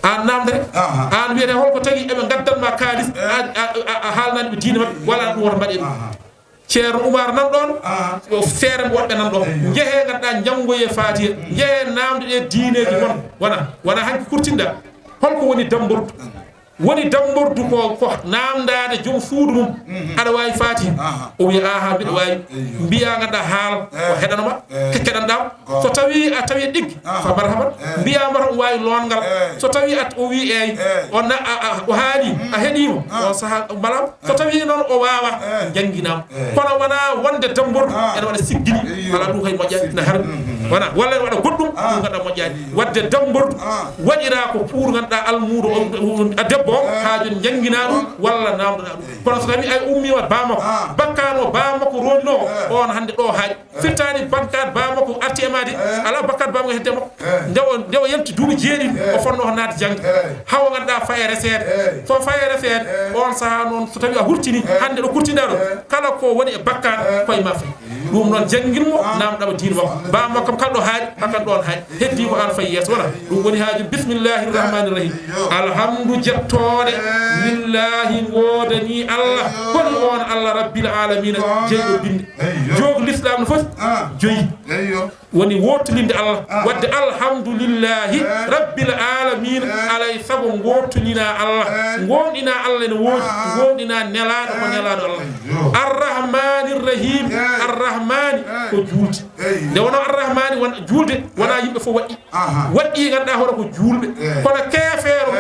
an namdete an wiyete holko tagui eɓe gaddanma kalis a haalnani ɓe diine mabɓe wala ɗum woto mbaɗe ɗum ceerno Oumar nan ɗon o feere woɗɓe nan ɗon jeehe ganduɗa jangoye fatiha jeehe namde ɗe diineji mon wona hanki kurtinɗa holko woni dambordu woni dambordu ko namdade joom suudu mum aɗa wawi fatiha o wi aha mbiɗa wawi mbiya ganduɗa haala o heɗanoma keɗanɗam so tawi a tawi ɗiggi fa marhaban mbiyama tan o wawi longal so tawi o wi eyyi o haali a heeɗima on saaha mbalam so tawi noon o wawa jangguinama kono wona wonde dambordu ene waɗa siggini wala ɗum kay moƴƴani na har wona walla ene waɗa goɗɗum ɗum ganduɗa moƴƴani wadde dambordu waɗira ko pour ganduɗa almudo a debbo ha joni jangguina ɗum walla namdoɗa ɗum kono so tawi ay ummima bamako bakkano bamako ronino on hande ɗo haaƴi fittani bakkat bamako arti e made ala bakkat bamako hedde makko nde o yalti duuɓi jeeɗiɗi o fonno ko naati jangde hawo ganduɗa faye resede so faye resede on saaha noon so tawi a hurtini hande ɗo kurtinɗa ɗo kala ko woni e bakkat koye ma fayi ɗum noon jangguinmo namɗama diine makko bamako kam kala ɗo haaƴi hakkat ɗon haaƴi heddi ko an fayi yeeso wona ɗum woni haaju bismillahi rahmani rahim alhamdu jettode lillahi wodani Allah woni on Allah rabbil alamina jeyɗo binde joogu l'islam no foti joyi woni wottolinde Allah wadde alhamdulillahi rabbil alamin alay sago gottolina Allah gonɗina Allah ene woodi gonɗina nelaɗo ko nelaɗo Allah arrahmanir rahim arrahmani ko juulde nde wono arrahmani won juulde wona yimɓe fof waɗɗi ganduɗa hono ko julɓe kono kefeero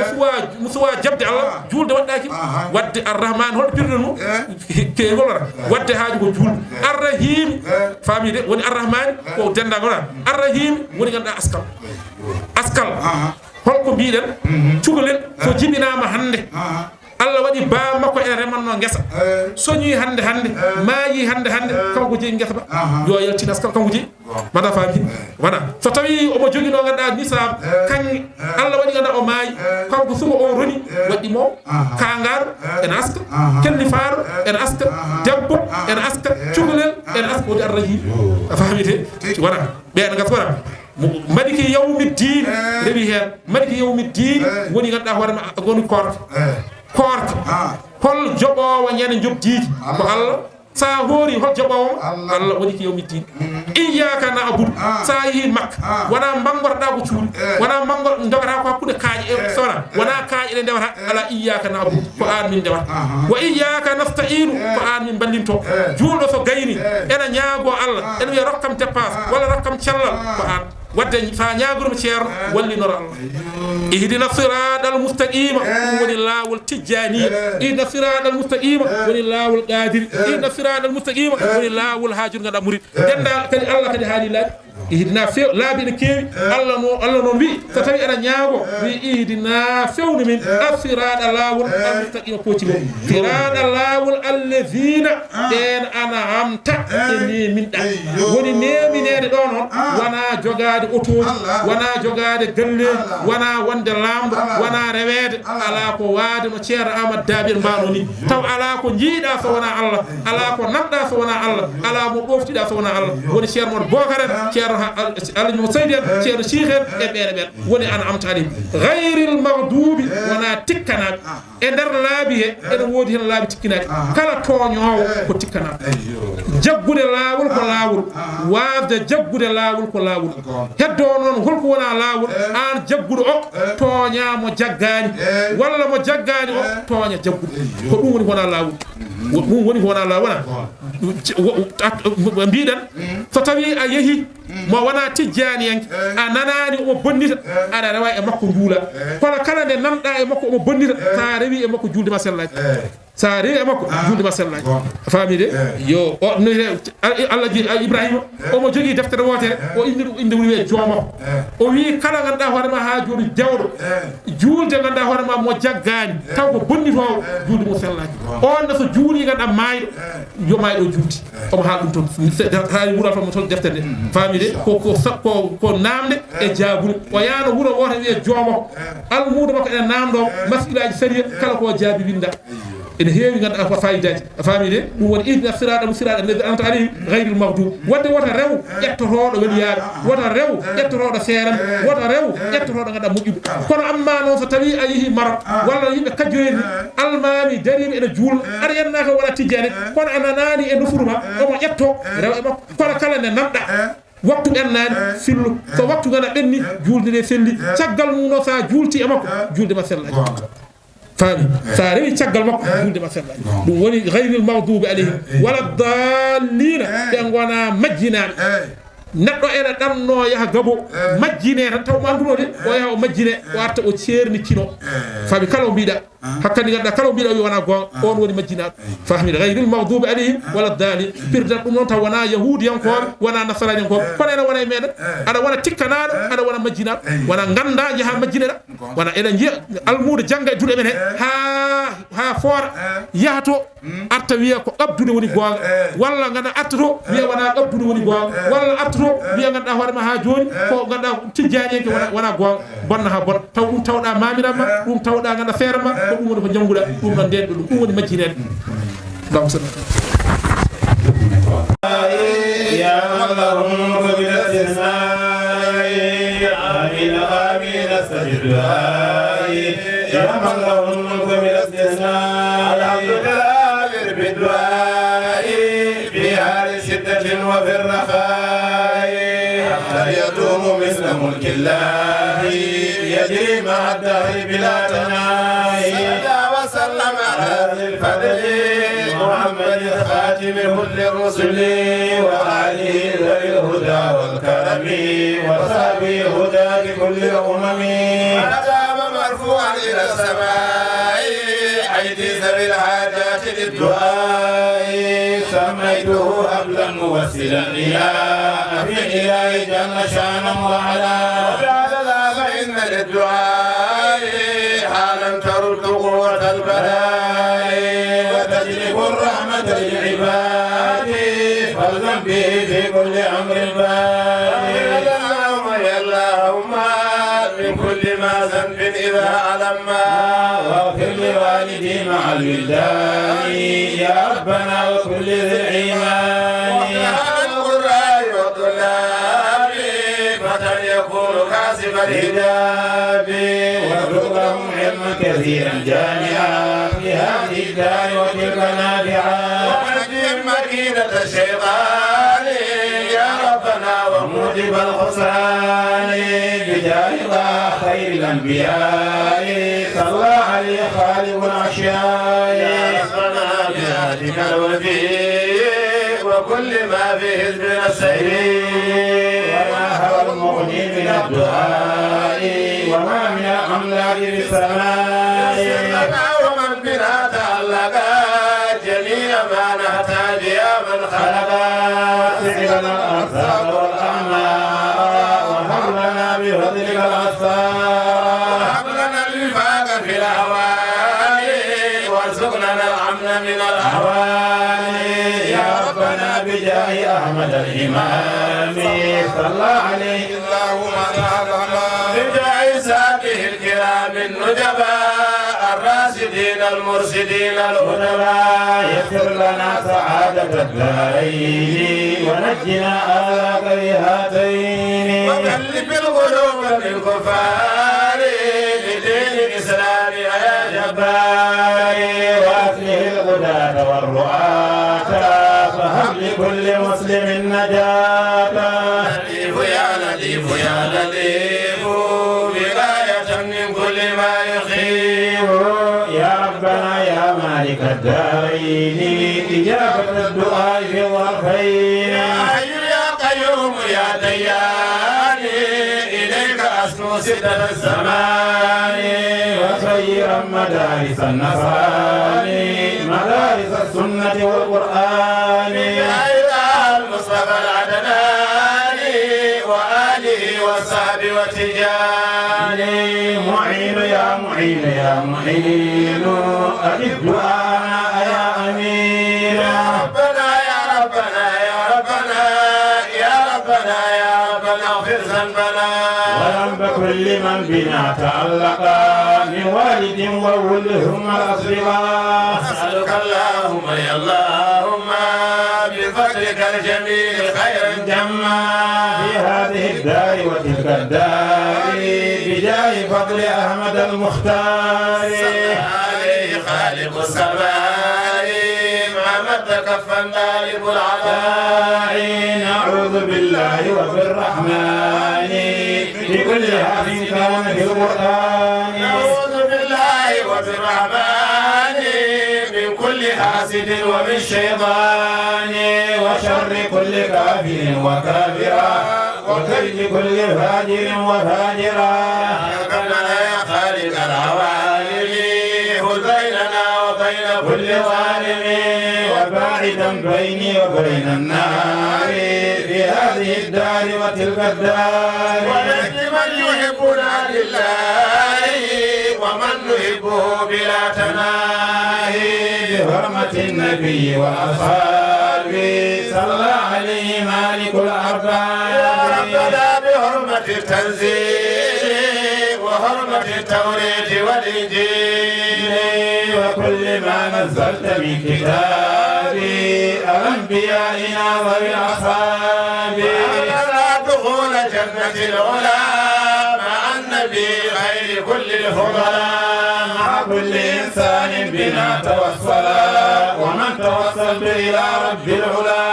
mo suwa jabde Allah julde waɗɗaki wadde arrahmani holɗo pirɗen mum kegolora wadde haaju ko julɓe arrahim famide woni arrahmani ko dendago wona arrahim woni ganduɗa askal holko mbiɗen cukalel so jibinama hande Allah waɗi ba makko ene remanno ngesa soñi hande maayi hande kanko jeeyi ngesa ba yo yaltina askal kanko jeeyi mata faami wona so tawi omo jogino ganduɗa nisab kanŋe Allah waɗi ganduɗa o maayi kanko sugo o roni waɗɗi mo kangaɗo ene aska kellifaɗo ene aska debbo ene aska cukalel ene aska woni arrahim a faamite wona ɓen ngasa wona maliki yawmiddin rewi hen maliki yawmiddin woni ganduɗa hoorema goni korka hol joɓowo ñande jobdiji ko Allah sa hoori hol joɓowo Allah woni ko yawmiddin iyyaka na'budu sa yi makka wona bangotoɗa ko cuuɗi wona dogata ko hakkude kaaƴe e sona wona kaaƴe ɗe ndewata ala iyyaka na'budu ko an min ndewata wa iyyaka nasta'inu ko an min ballinto juulɗo so gayni ene ñaago Allah ene wiya rokkam dépense walla rokkam cellal ko an wadde fa ñaagorum ceerno wallinoro Allah ihdina siratal mustaqima woni laawol tijjani ihdina siratal mustaqima woni laawol qadiri ihdina siratal mustaqima woni laawol haajur ngada murid denda kadi Allah kadi haali laabi ihdina few laabi ne keewi Allah noon wi so tawi aɗa ñaago wi ihdina fewni min asirada laawol almustaqima poocimo sirada laawol allazina ɗen an'amta e neminɗa woni neminede ɗo noon wona jogade otoji wona jogade galleji wona wonde lamɗo wona rewede ala ko waade no ceerno Amadou Daɓel mbano ni taw ala ko jiiɗa so wona Allah ala ko namɗa so wona Allah ala mo ɗoftiɗa so wona Allah woni ceerno mon Bokaren ceerno Alaji mo Seydi en ceerno Cheikh en e ɓen woni an amtani gayril magdubi wona tikkanaɓe e nder laabi he ene woodi hen laabi tikkinaɗe kala toñowo ko tikkanaɓe jaggude laawol ko laawol waasde jaggude laawol ko laawol heddo noon holko wona laawol an jagguɗo o toña mo jaggani walla mo jaggani o toña jagguɗo ko ɗum woni wona laawol ɗum woni wona laawol mbiɗen so tawi a yeehi mo wona tijjani yanke a nanani omo bonnita aɗa rewa e makko juula kono kala nde nanɗa e makko omo bonnita sa rewi e makko juldema sellaji sa rewi e makko juldema sellaji famide yo o no Allah ji Ibrahima omo jogui deftere wotere o inde woni wiye joomako o wi kala ganduɗa hoorema ha joni dewɗo juulde ganduɗa hoorema mo jaggani taw ko bonnitowo juulde mo sellaji on so juuli ganduɗa mayɗo yo mayɗo juulti omo haal ɗum toon haali wuura toon mo toon deftere nde famide ko namde e jaabude o yaano wuuro woto wiye joomako almudo makko ene namdo masilaji sariya kala ko jaabi winda ene heewi ganduɗa ko fayidaji a faami de ɗum woni ihdina sirata alladhi an'amta alayhim ghayril maghdub wadde wota rew ƴettotoɗo weliyaaɓe wota rew ƴettotoɗo seeran wota rew ƴettotoɗo ganduɗa moƴƴuɓe kono amma noon so tawi a yeehi Maroc walla yimɓe kajjoyeni almami darima ene juula aɗa yennaka wona tijjane kono a nanani e nofuru ma omo ƴetto rew e makko kono kala nde namɗa waktu ɓennani fillu so waktu gana ɓenni julde nde selli caggal mum no sa juulti e makko julde ma sellaji faami sa rewi caggal makko julde ma sellaji ɗum woni gayril magdubi alayhim wala dallina ɓe gona majjinaɓe neɗɗo ene ɗanno yaha gabo majjine tan taw ma anduno de o yaha o majjine o arta o ceernikino faami kala o mbiɗa hakkandi ganduɗa kala o mbiɗa wi wona gonga on woni majjinaɗo fahmide gayril magdubi alayhim wala dalin pirdan ɗum noon taw wona yahudiyankoɓe wona nasaraniyankoɓe kono ene wona e meɗen aɗa wona tikkanaɗo aɗa wona majjinaɗo wona ganda jaaha majjineɗa wona eɗen jiiya almudo jangga e juuɗe men he ha foora yahato arta wiya ko ɗabdude woni gonga walla ganda artato wiya wona ɗabdude woni gonga walla artato wiya ganduɗa hoorema ha joni ko ganduɗa tijjani enke wona gonga bonna ha bonna taw ɗum tawɗa mamiɗan ma ɗum tawɗa ganda feere ma ko ɗum woni ko jangguɗa ɗum ɗon ndenɗo ɗum woni majjinede donc يا اللهم بالاستثناء آمين آمين استجب دعائي يا اللهم بالاستثناء الحمد لله بالدعاء في حال شدة وفي الرخاء حتى يدوم مثل ملك الله يجري مع الدهر بلا تناهي صلى وسلم على ذي الفضل محمد خاتم كل الرسل وآله ذوي الهدى والكرم وصحبه هدى كل الأمم أجاب مرفوعا إلى السماء أيدي ذوي الحاجات للدعاء سميته هبلا موسلا إلى أبي إلهي جل شانا وعلا وبعد ذا فإن للدعاء حالا ترد قوة البلاء وتجلب الرحمة للعباد فالزم به في كل أمر باد اللهم يا اللهم من كل ما ذنب إذا علما واغفر لوالدي مع الولدان يا ربنا وكل ذي الإيمان وكان القراء والطلاب فتى يكون كاسب الهداب وارزق لهم علما كثيرا جامعا في هذه الدار وتلك نافعا ونجهم مكيدة الشيطان يا ربنا وموجب الخسران بجاه الله خير الانبياء صلى عليه خالق الاشياء يا ربنا بهديك الوفي وكل ما في حزبنا السير وما هو المغني من الدعاء وما من الأملاك في السماء ومن بنا تعلق جميع ما نحتاج يا من خلق واسع لنا الأرزاق والأعمار وهب لنا بفضلك الأسرار وهب لنا الوفاق في الأهوال وارزقنا الأمن من الأهوال يا ربنا بجاه أحمد الإمام صلى عليه اللهم بجاه سابه الكرام النجباء الراشدين المرشدين الهدباء يسر لنا سعادة الدارين ونجنا آلاك بهاتين وكلف القلوب بالكفار لدين الإسلام يا جبار وأصلح الغداة والرعاة فهب لكل مسلم نجاة لطيف يا لطيف يا لطيف ولاية من كل ما يخيف يا ربنا يا مالك الدارين إجابة الدعاء في الظرفين يا حي يا قيوم يا ديان إليك أسنو سدة الزمان وخيرا مدارس النصراني مدارس السنة والقرآن يا إله المصطفى العدناني وآله وصحبه وتجاني معين يا معين يا معين أجب دعانا يا أمين يا ربنا يا ربنا يا ربنا يا ربنا يا ربنا اغفر ذنبنا وذنب كل من بنا تعلق من والد وولدهم الأصدقاء أسألك اللهم يا اللهم بفضلك الجميل خيرا جما في هذه الدار وتلك الدار بجاه فضل أحمد المختار صلى عليه خالق السماء ما مد كفا طالب العطاء نعوذ بالله وبالرحمن بكل حرف كان في القرآن نعوذ بالله وبالرحمن من كل حاسد ومن شيطان وشر كل كافر وكافرا وكيد كل فاجر وفاجرا يا خالق العوالم خذ بيننا وبين كل ظالم وباعدا بيني وبين النار في هذه الدار وتلك الدار ونجل من يحبنا لله ومن نحبه بلا تناهي بحرمة النبي وأصحابه صلى عليه مالك الأرباب يا ربنا بحرمة التنزيل وحرمة التوريد والإنجيل وكل ما نزلت من كتاب أنبيائنا وبالأصحاب وأمرنا دخول جنة العلا مع النبي غير كل الفضلاء مع كل إنسان بنا توصلا ومن توصل إلى رب العلا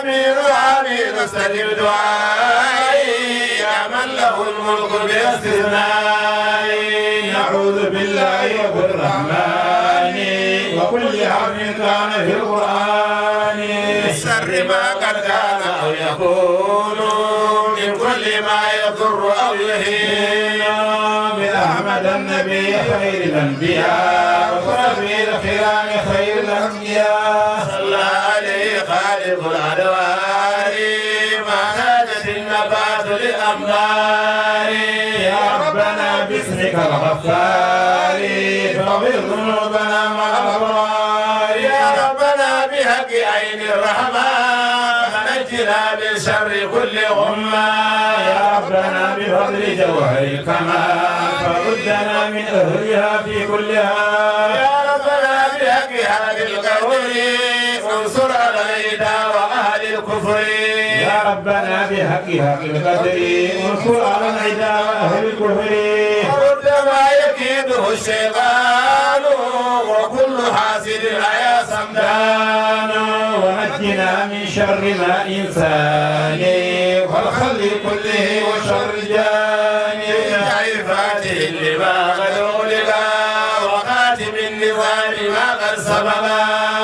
آمين آمين استجب دعائي يا من له الملك باستثناء نعوذ بالله وبالرحمن وكل حرف كان في القرآن الشر ما قد كان أو يكون من كل ما يضر أو يهين بأحمد النبي خير الأنبياء وصحبه الخيران خير الأنبياء صلى عليه خالق الأدوار ما نادت النبات للأمطار يا ربنا باسمك الغفار فاغفر ذنوبنا مع الأبرار يا ربنا بحق عين الرحمن فنجنا من شر كل غمة يا ربنا بفضل جوهر الكمال فردنا من أهلها في كلها يا ربنا بحق هذه القبر انصر علينا وأهل الكفر يا ربنا بحق القدر انصر على العدا وأهل الكفر ورد ما يكيده الشيطان وكل حاسد يا سمدان ونجنا من شر ما إنسان والخلق كله وشر جان فاتح لما قد أغلق وخاتم بالنظام ما قد سبق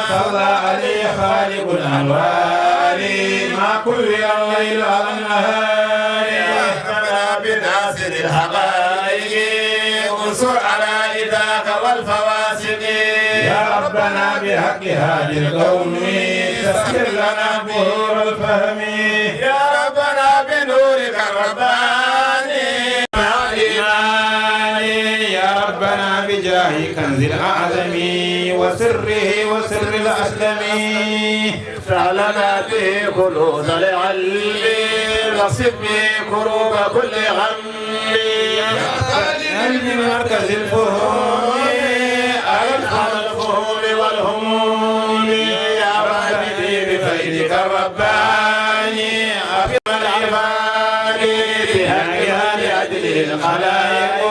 صلى عليه خالق الأنوار ما كل الليل على النهار ربنا بناصر الحقائق انصر على إذاك والفواسق يا ربنا بحق هذه القوم تسر لنا بهور الفهم يا ربنا بنورك الرباني يا ربنا بجاه كنز الأعظم وسره وسر الأسلم فعلنا به خلود العلم نصب به كروب كل غم من مركز الفهوم على الفهوم والهموم يا ربي بفيدك الرباني أفضل العباني بهاجها لأجله الخلائق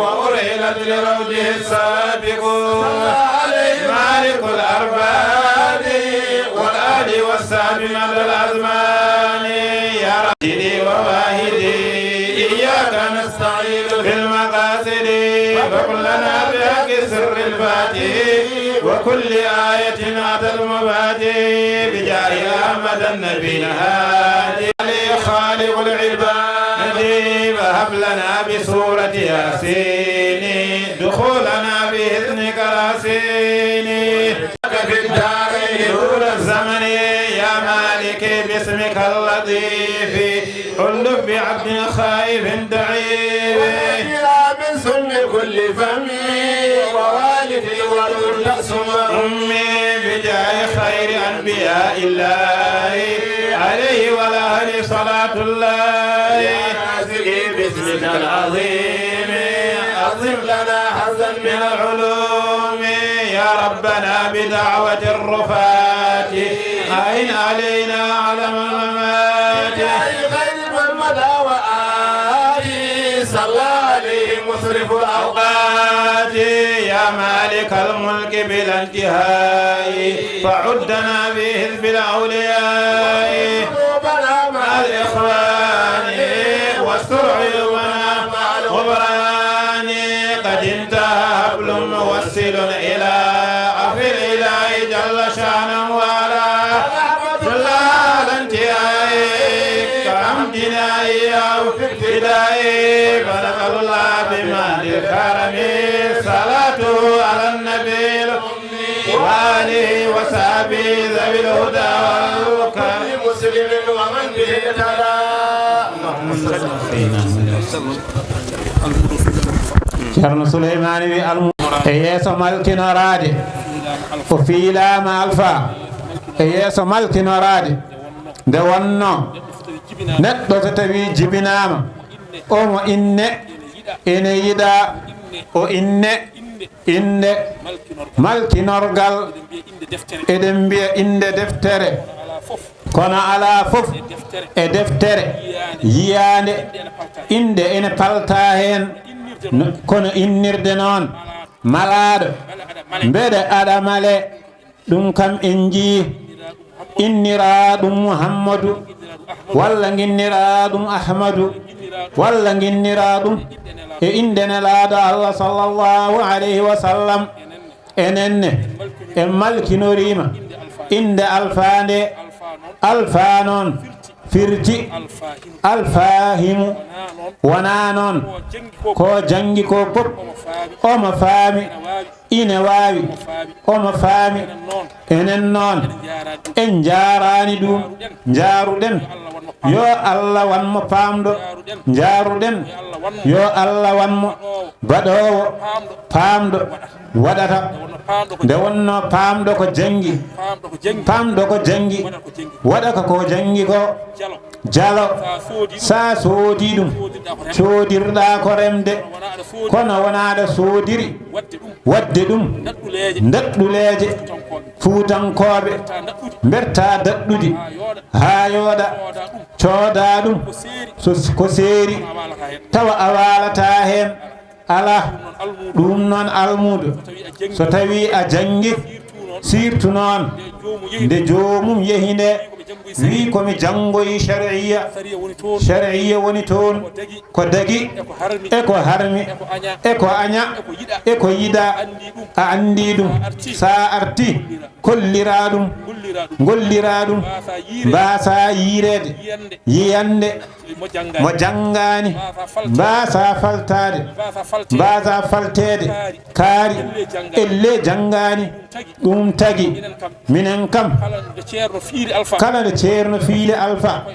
وأرهلت لروضه السابق مالك الأرباب والآل والساب مدى الأزمان يا ربي وواهدي إياك نستعين في المقاصد فقل لنا بحق سر الفاتح وكل آية أتى المبادئ بجاه أحمد النبي الهادي خالق العباد وهب لنا بسورة ياسين دخولنا بإذنك الحسين في الدارين طول الزمن يا مالك باسمك اللطيف حلف بعبد خائف ضعيف من سن كل فم ووالدي والرأس أمي بجاه خير أنبياء الله عليه والأهل صلاة الله يا نازلي باسمك العظيم أظم لنا حظا من العلوم يا ربنا بدعوة الرفات أعن علينا علم الممات يا خير المدى وآلي صلى عليه مسرف الأوقات يا مالك الملك بلا انتهاء فعدنا بحزب الأولياء قلوبنا مع الإخوان واستر عيوبنا مع الغفران قد انتهى حبل موصل إلى عفو الإله جل شانه وعلا جل على انتهائك كحمدنا إياه في ابتدائي بارك الله بمال الكرم صلاته على النبي وآله وصحبه ذوي الهدى والكرم مسلم ومن به اهتدى اللهم صل على Ceerno Souleymane wi almu e yeeso malkinorade o fiilama alpha e yeeso malkinorade nde wonno neɗɗo so tawi jibinama omo inne ene yiɗa o inne inde malkinorgal eɗen mbiya inde deftere kono ala fof e deftere yiyande inde ene palta hen kono innirde noon malaɗo mbeɗe aɗa male ɗum kam en jii innira ɗum Muhammadou walla ginnira ɗum Ahmadou walla ginnira ɗum e inde nelaɗo Allah sallallahu alayhi wa sallam enenne en malkinorima inde alfande alfa noon firti alfahimu wona noon ko jangi ko pop omo faami ine waawi omo faami enen noon en jaarani ɗum jaaruɗen yo Allah wanmo paamɗo jaaruɗen yo Allah wanmo baɗowo paamɗo waɗata nde wonno paamɗo ko jangi paamɗo ko jangi waɗaka ko jangi ko jalo sa soodi ɗum soodirɗa ko remde kono wonaɗa soodiri wadde ɗum daɗɗuleje fuutankoɓe berta daɗɗudi ha yooɗa cooda ɗum ko seeri tawa a walata hen ala ɗum noon almudo so tawi a jangi surtout noon nde jomum yehi nde wi komi janngoyi shar'iyya woni toon ko dagi e ko harmi e ko aña e ko yiɗa a anndi ɗum sa arti kollira ɗum gollira ɗum mbasa yiirede yiyande mo janngani mbasa faltade mbasa faltede kaari elle janngani ɗum tagi minen kam kala nde ceerno fiile alpha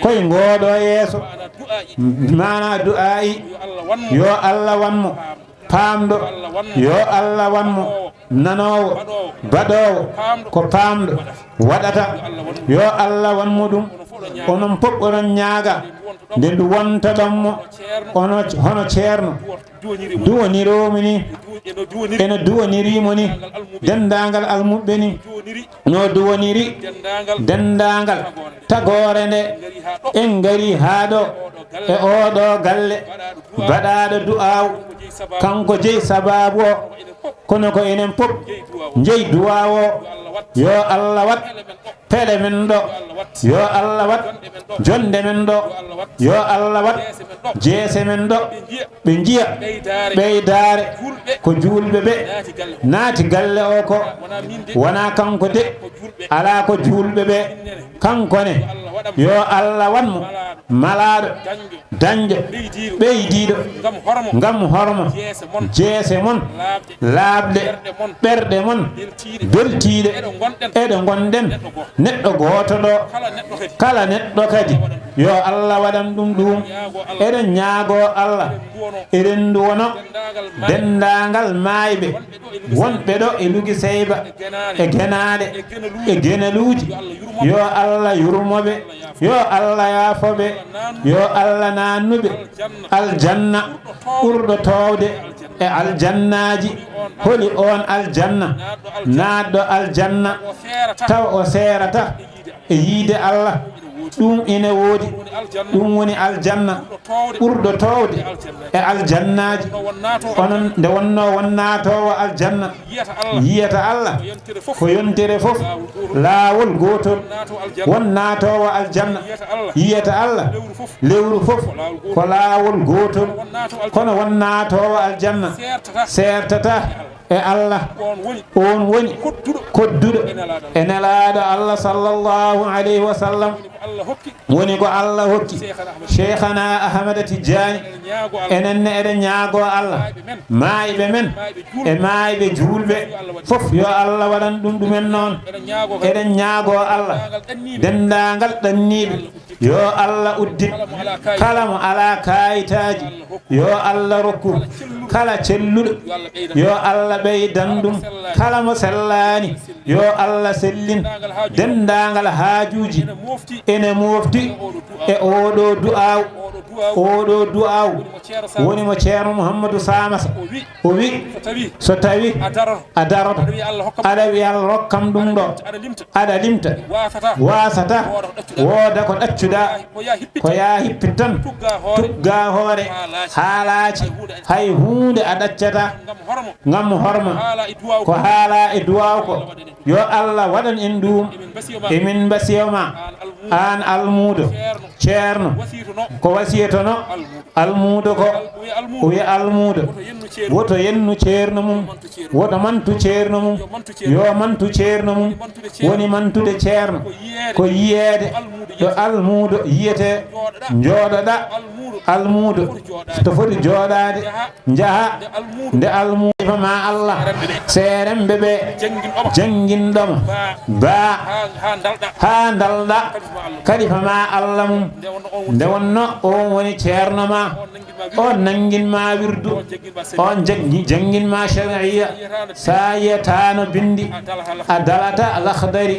koye ngooɗo yeeso mana du'ayi yo Allah wanmo paamɗo yo Allah wanmo nanowo baɗowo ko paamɗo waɗata yo Allah wanmo ɗum onon fof onon ñaaga nde ndu wonta ɗonmo hono ceerno duwoniromi ni ene duwonirimo ni dendagal almuɓɓe ni no duwoniri dendagal tagore nde en gari haa ɗo e oɗo galle baɗaɗo du'aw kanko jeyi sababu o kono ko enen pop jeyi duwaw o yo Allah wat pele men ɗo yo Allah wat jonde men ɗo yo Allah wat jeese men ɗo ɓe jiya ɓeydare ko julɓe ɓe naati galle o ko wona kanko de ala ko julɓe ɓe kankone yo Allah wanmo malaɗo dañƴo ɓeydiɗo ngam hormo jeese mon laaɓde ɓerɗe mon beltiɗe eɗo gonɗen neɗɗo goto ɗo kala neɗɗo kadi yo Allah waɗan ɗum eɗen ñaago Allah eɗen duwono dendagal mayɓe wonɓe ɗo e lugi seyba e genaɗe e geneluji yo Allah yurmoɓe yo Allah yaafoɓe yo Allah nannuɓe aljanna ɓurɗo towde e aljannaji holi on aljanna naatɗo aljanna taw o serata e yiide Allah ɗum ine woodi ɗum woni aljanna ɓurɗo towde e aljannaji onon nde wonno wonnatowo aljanna yiyata Allah ko yontere fof laawol gotol wonnatowo aljanna yiyata Allah lewru fof ko laawol gotol kono wonnatowo aljanna sertata e Allah on woni kodduɗo e nelaɗo Allah sallallahu alayhi wa sallam woni ko Allah hokki Cheikhana Ahmada Tidiani enenne eɗen ñaago Allah maayɓe men e maayɓe julɓe fof yo Allah waɗan ɗumen noon eɗen ñaago Allah dendagal ɗanniɓe yo Allah uddin kala mo ala kayitaji yo Allah rokku kala celluɗo yo Allah ɓeydan ɗum kala mo sellani yo Allah sellin dendagal haajuji ene mofti e oɗo du'aw woni mo ceerno Mouhamadou Samassa o wi so tawi a daroto aɗa wi Allah rokkam ɗum ɗo aɗa limta wasata wooda ko ɗaccuɗa ko ya hippit tan tugga hoore haalaji hay hunde a ɗaccata ngam horma ko haala e duwaw ko yo Allah waɗan en ɗum emin basiyoma an almudo ceerno ko wasiyetono almudo ko o wi almudo woto yennu ceerno mum woto mantu ceerno mum yo mantu ceerno mum woni mantude ceerno ko yiyeede ɗo almudo yiyete jooɗoɗa almudo to foti jooɗade jaha nde almudo ma Allah seeremɓe ɓe jangguinɗoma ba ha dalɗa kalifa ma Allah mum nde wonno on woni ceerno ma on nanguinma wirdu on jangguinma shar'iyya sa yiyatano bindi a dalata al-akhdari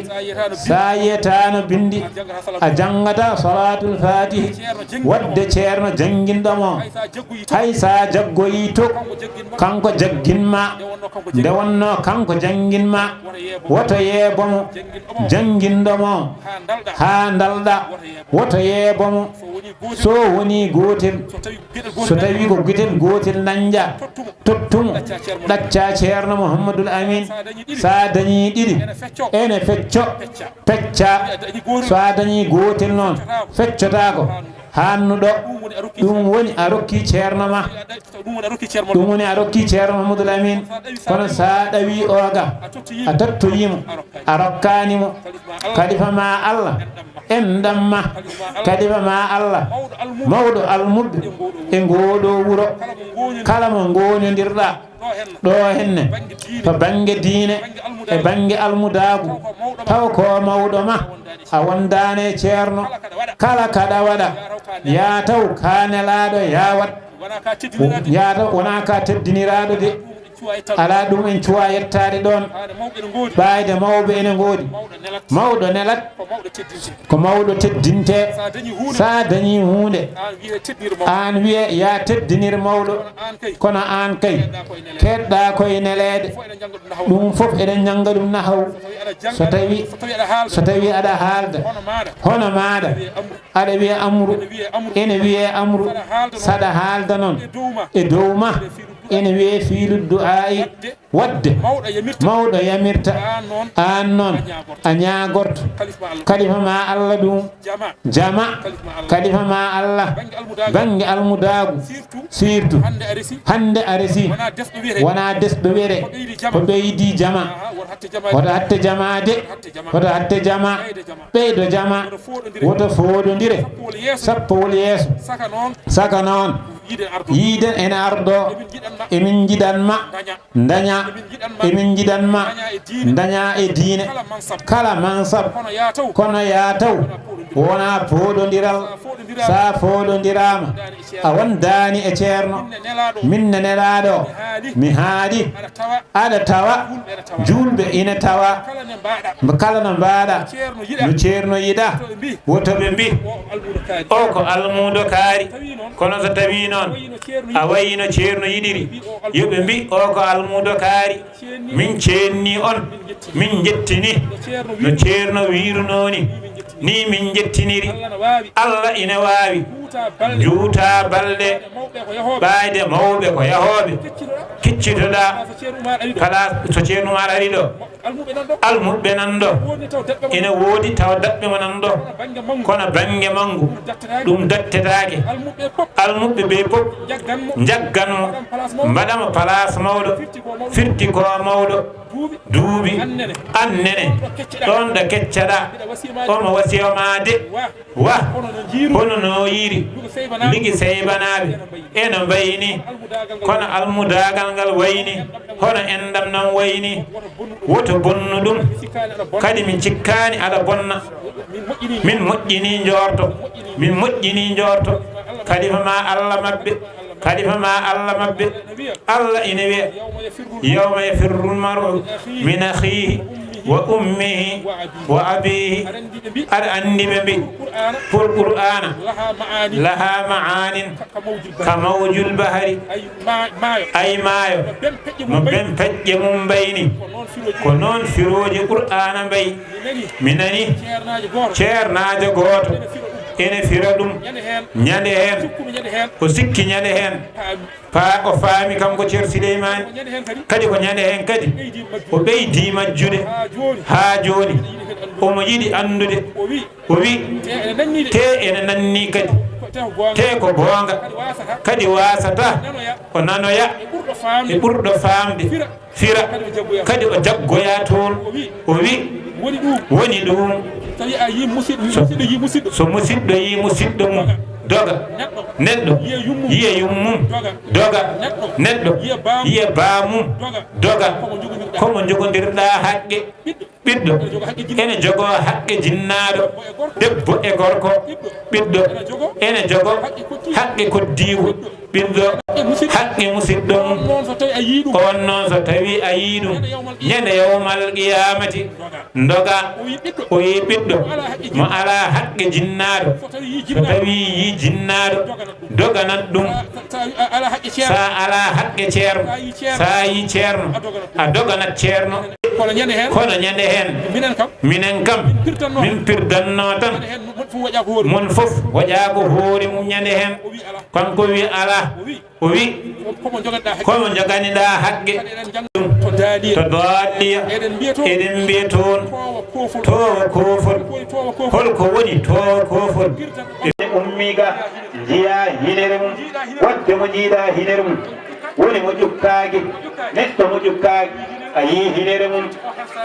sa yiyatano bindi a jangata salatul fatihi wadde ceerno jangguinɗomo hay sa jaggoyi to kanko jaggin janginma nde wonno kanko janginma woto yeebomo janginɗomo ha dalɗa woto yeebomo so woni gotel so tawi ko guetel gotel dañƴa tottumo ɗacca ceerno Mouhamadoul Amine sa dañi ɗiɗi ene fecco pecca so a dañi gotel noon feccotako hannuɗo ɗum woni a rokki ceerno ma ɗum woni a rokki ceerno Mouhamadoul Amine kono sa ɗawi oga a tottoyimo a rokkanimo kalifa ma Allah endamma kalifa ma Allah mawɗo almuɓe e ngoɗo wuro kala mo goñodirɗa ɗo henne to banggue diine e banggue almudagu taw ko mawɗo ma a wondane ceerno kala kaɗa waɗa ya taw ka nelaɗo ya wat ya taw wona ka teddiniraɗo de ala ɗum en cuwa yettade ɗon ɓayde mawɓe ene ngoodi mawɗo nelat ko mawɗo teddinte sa dañi hunde an wiye ya teddinir mawɗo kono an kay keɗɗa koye neleede ɗum fof eɗen ñanga ɗum nahaw so tawi aɗa haalda hono maɗa aɗa wiye amru ene wiye amru saɗa haalda noon e dow ma ene wiye fiilu du'a'i wadde mawɗo yamirta an noon a ñagorto kalifa ma Allah ɗum jama kalifa ma Allah bange almudagu surtout hande a resi wona desɗo wiyete ko ɓeydi jama woto hatte jamade woto hatte jama ɓeydo jama woto foɗodire sappowol yeeso saka noon yiiden ene ardo emin jiɗanma daña emin jiɗanma daña e diine kala mansab kono ya taw wona foɗodiral sa foɗodirama a wondani e ceerno minne nelaɗo mi haaɗi aɗa tawa julɓe ina tawa kala no mbaɗa no ceerno yiɗa wotoɓe mbi o ko almudo kaari kono so tawi noon a wayino ceerno yiɗiri yoɓe mbi o ko almudo kaari min cenni on min jettini no ceerno wirunoni ni min jettiniri Allah ina wawi juuta balɗe ɓayde mawɓe ko yahoɓe kiccitoɗa kala so ceerno maɗa ari ɗo almuɓe nan ɗo ina woodi taw daɓɓe mo nan ɗo kono banggue manggu ɗum dattetake almuɓe ɓe pop jagganmo mbaɗamo place mawɗo firti ko mawɗo duuɓi annene ɗon ɗo keccaɗa omo wasiyomade wa hono no yiri ligi seybanaɓe eno mbayini kono almudagal ngal wayni hono endam nan wayni woto bonnu ɗum kadi min cikkani aɗa bonna min moƴƴini jorto min moƴƴini jorto kalifa ma Allah mabɓe kalifa ma Allah mabɓe Allah ina wiya yawma yafirru lmaru min akhihi wa ummihi wa abihi aɗa andi ɓe mbi pour qur'ana laha ma'anin ka mawjul bahari ay maayo no ben peƴƴe mum mbayni ko noon firoji qur'ana mbayi mi nani ceernajo goto ene fira ɗum ñande hen o sikki ñande hen o faami kanko ceer Souleymane kadi ko ñande hen kadi o ɓeydi majjude ha joni omo yiɗi andude o wi te ene nanni kadi te ko goonga kadi wasata o nanoya e ɓurɗo famde fira kadi o jaggoya toon o wi woni ɗum so musidɗo yi musidɗo mum doga neɗɗo yiya yummum doga neɗɗo yiya baamum doga komo jogodirɗa haqqe ɓiɗɗo ene jogo haqqe jinnaɗo debbo e gorko ɓiɗɗo ene jogo haqqe koddiwo ɓiɗɗo haqqe musidɗo mum kono so tawi ayidu nyande yawmal qiyamati ndoga o yi biddo mo ala haqqe jinnado so tawi yi jinnado doganan dum sa ala haqqe ceerno sa yi ceerno a doganat ceerno kono nyande hen minen kam min pirdanno tan mon fof waƴago hoore mum nyande hen kanko wi ala o wi komo joganiɗa haqqe to daaliya eɗen mbiya toon towa kofol holko woni towa kofol ummiga jiya hinere mum wadde mo jiiɗa hinere mum woni mo ƴukkaki neɗɗo mo ƴukkaki a yi hinere mum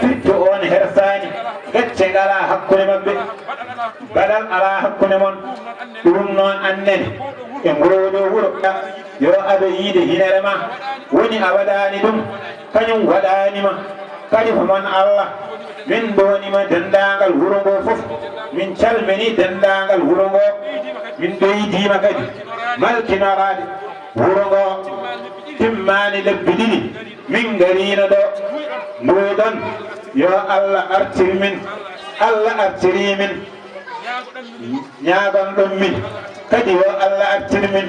firto on hersani gacce ngala hakkude mabɓe baɗal ala hakkude mon ɗum noon annene e nguroɗo wuuro yo aɗa yiide hinere ma woni a waɗani ɗum kañum waɗanima kadi homon Allah min bonima dendagal wuuro ngo fof min calmini dendagal wuuro ngo min ɓeydima kadi malkinorade wuuro ngo timmani lebbi ɗiɗi min garino ɗo mbuɗon yo Allah artir min Allah artiri min ñagon ɗum min kadi yo Allah artir min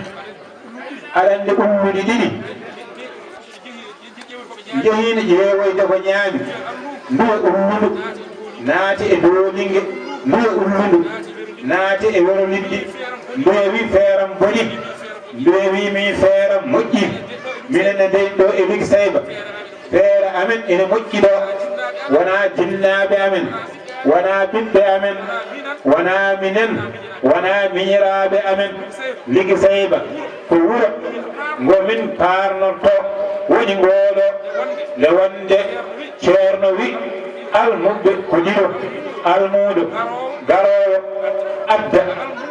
aɗande ummuɗi ɗiɗi jehino ƴeewoyde ko ñaami nduwa ummuɗu naati e dolingue nduwa ummuɗu naati e werolidɗi mbeewi feeram boni mbeewi min feeram moƴƴi minenne ndeyn ɗo e lig sayba feere amen ene moƴƴi ɗo wona jinnaɓe amen wona ɓiɓɓe amen wona minen wona miñiraɓe amen ligi sayba ko wuuro ngo min parnorto woni ngoɗo nde wonde ceerno wi almuɓe ko ɗiɗo almuɗo garowo adda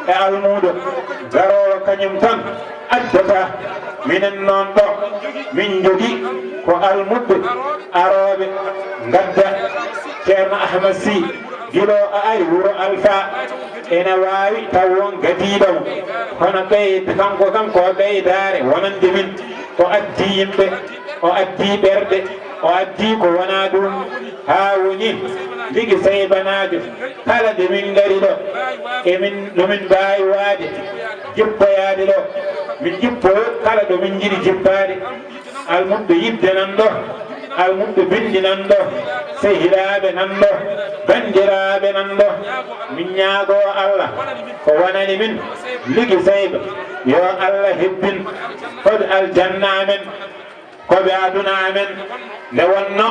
e almuɗo garowo kañum tan addata minen noon ɗo min jogui ko almuɓe aroɓe gadda ceerno Ahmad Sy guilo a ari wuuro Alpha ene wawi taw won gadiɗomo hono ɓeyde kanko kam ko ɓeydare wonande min o addi yimɓe o addi ɓerɗe o addi ko wona ɗum ha woni ligi saybanajo kala de min gari ɗo emin ɗomin mbawi waade jippoyade ɗo min jippoyo kala ɗo min jiiɗi jippade almuɓe yidde nan ɗo almuɓe bindi nan ɗo sehilaɓe nan ɗo bandiraɓe nan ɗo min ñaago Allah ko wonani min ligi sayba yo Allah hebbin koɓe aljanna amen koɓe aduna amen nde wonno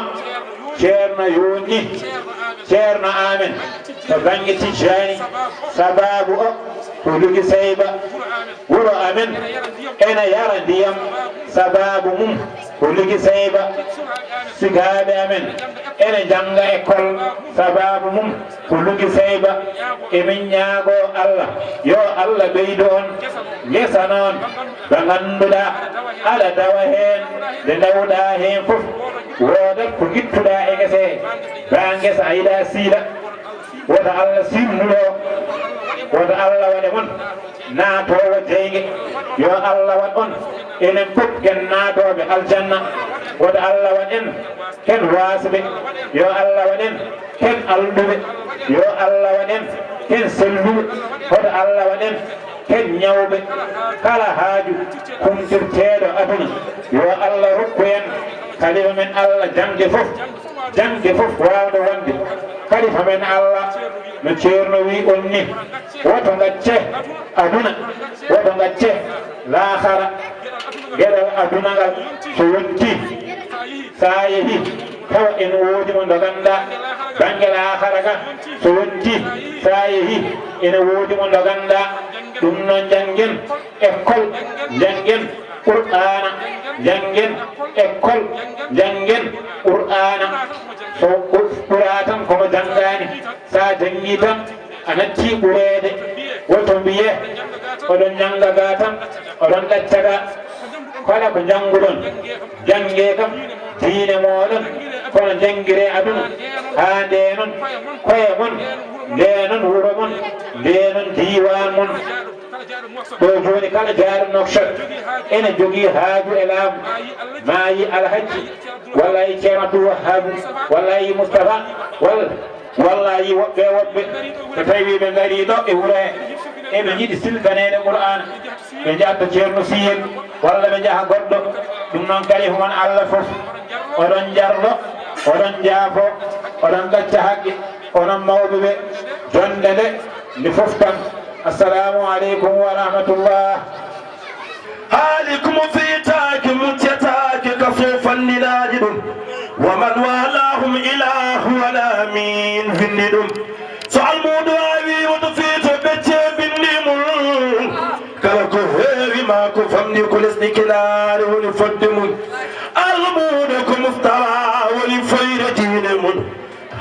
ceerno yonni ceerno amen to banggue Tijani sababu o ko ligi sayba wuuro amen ene yara ndiyam sababu mum ko ligi sayba sigaɓe amen ene janga école sababu mum ko ligi sayba emin ñaago Allah yo Allah ɓeydo on gesa noon ɓe ganduɗa aɗa dawa hen nde dawɗa hen foof wodat ko guittuɗa e gese ba gesa a yiɗa siila woto Allah simnuɗo woto Allah waɗe mon naatowo jeyge yo Allah waɗ on enen fof ken naatoɓe aljanna woto Allah waɗ en ken wasɓe yo Allah waɗ en ken alɗuɓe yo Allah waɗ en ken selluɓe woto Allah waɗ en ken ñawɓe kala haaju kumtirteɗo aduna yo Allah rokku en kalima men Allah jangde fof wawde wonde kalifa men Allah no ceerno wi on ni woto gacce aduna woto gacce lahara gueɗal aduna ngal so wonti sa yeehi tawa en woodi mo doganɗa banggue lahara ga so wonti sa yeehi ene woodi mo doganɗa ɗum noon janggen école janggen qur'ana janggen école janggen qur'ana so ɓura tan komo janggani sa jangi tan a natti ɓureede woto mbiye oɗon jangga ga tan oɗon ɗaccaga kala ko jangguɗon jangue kam diine moɗon kono jangguire aduna ha ndenon koye mon ndenon wuuro mon ndenon diwan mon ɗo joni kala jaaɗo Nouakchott ene jogii haaju e laamu ma yi alhaji walla yi ceerno Abdoul Wahab walla yi Moustapha walla yi woɓɓe so tawi ɓe ngari ɗo e wuro he eɓe jiiɗi silkanede Qur'an ɓe jatto ceerno Siyel walla ɓe jaaha goɗɗo ɗum noon kadi homon Allah fof oɗon jarɗo oɗon jaafo oɗon gacca haqqe onon mawɓe ɓe jonde nde fof tan assalamu aleykum wa rahmatullah haalikum fiitaake muccetaake ka fofanninaaji ɗum waman walahum ilahu wala min vinni ɗum so almuudu awiimo to fiito ɓecce bindimum kala ko heewi ma ko famni ko lesɗi kilaari woni fodde mum almuudu ko muftawa woni foyre diine mum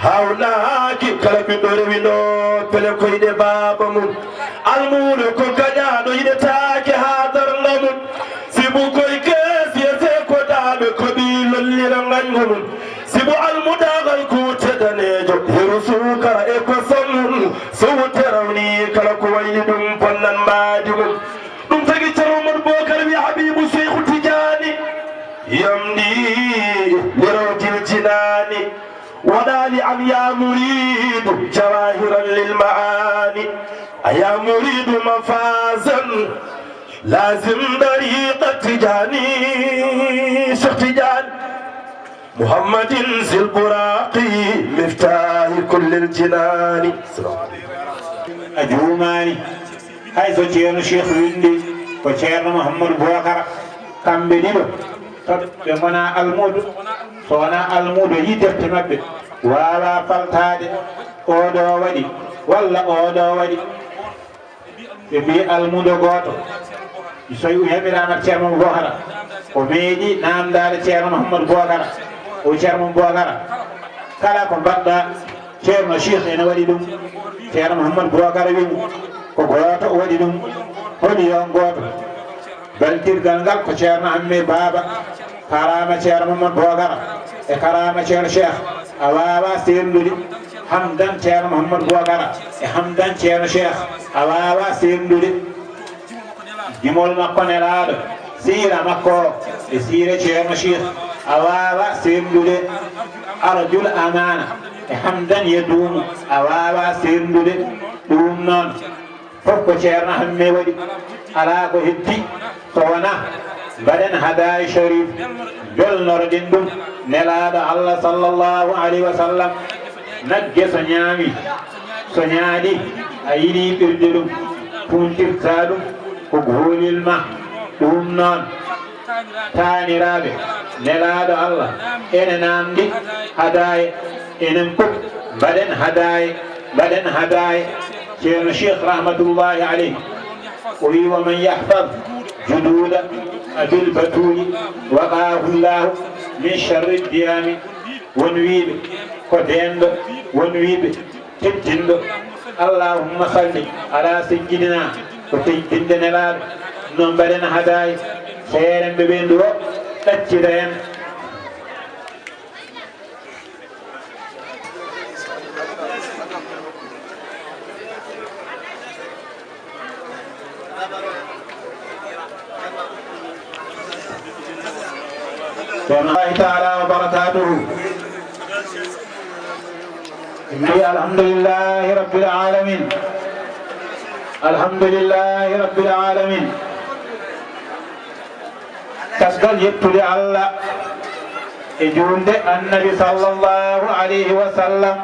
hawnaaki kala ɓiɗɗo rewiɗo pele koyɗe baaba mum almuudu ko gaƴaaɗo yiɗetaake haa darnga mum sibu koye keesi e seekoɗaaɓe ko ɓi lollira ngañgo mum sibu almuɗaagal kuuteɗaneejo hero suukara e ko sammum sowterawni kala ko wayli ɗum bonnan mbaadi mum ɗum tagi Ceerno Mamadou Bocar wi Habibu Cheikhu Tidiani yamdi lirawtil jinaani ودالي عن يا مريد جواهرا للمعاني يا مريد مفازا لازم طريقة تجاني شيخ تجان محمد ذي البراق مفتاح كل الجنان أجوماني هاي سوتيانو شيخ ويندي وشيخ محمد بوكر كم بديلو بمنا المود سونا المود يدفت مبه ولا فلتاد أودو ودي ولا أودو ودي بي المود غوتو يسوي يميرانا تيرمو بوكر وميدي نام دار تيرمو محمد بوكر وتيرمو بوكر كلا كون بدا تيرمو شيخ ene wadi dum تيرمو محمد بوكر وين ko goto wadi dum honi yon goto baltirgal ngal ko ceerno amme baba karama ceerno Mamadou Bocar e karama ceerno Cheikh a wawa sendude hamdan ceerno Mamadou Bocar e hamdan ceerno Cheikh a wawa sendude gimol makko nelaɗo siira makko e siire ceerno Cheikh a wawa sendude arjul amana e hamdan yedumu a wawa sendude ɗum noon fof ko ceerno hamme waɗi ala ko heddi so wona mbaɗen hadaye sharif jolnorɗen ɗum nelaɗo Allah sallllahu alayhi wa sallam nagge so ñaami so ñaaɗi a yiɗi ɓirde ɗum puntirta ɗum ko goolilma ɗum noon taaniraɓe nelaɗo Allah ene namdi hadaye enen fof mbaɗen hadaye ceerno Cheikh rahmatullahi alayhi o wi wa man yahfad jududa abil batuli waqahu llahu min sharri diyami won wiiɓe ko denɗo won wiiɓe teddinɗo allahumma salli ala sayyidina ko teddinde nelaɗo no mbaɗen hadaye seeren ɓe ɓendu o ɗaccida en الله تعالى وبركاته الحمد لله رب العالمين الحمد لله رب العالمين تسجل يبتلي الله جند النبي صلى الله عليه وسلم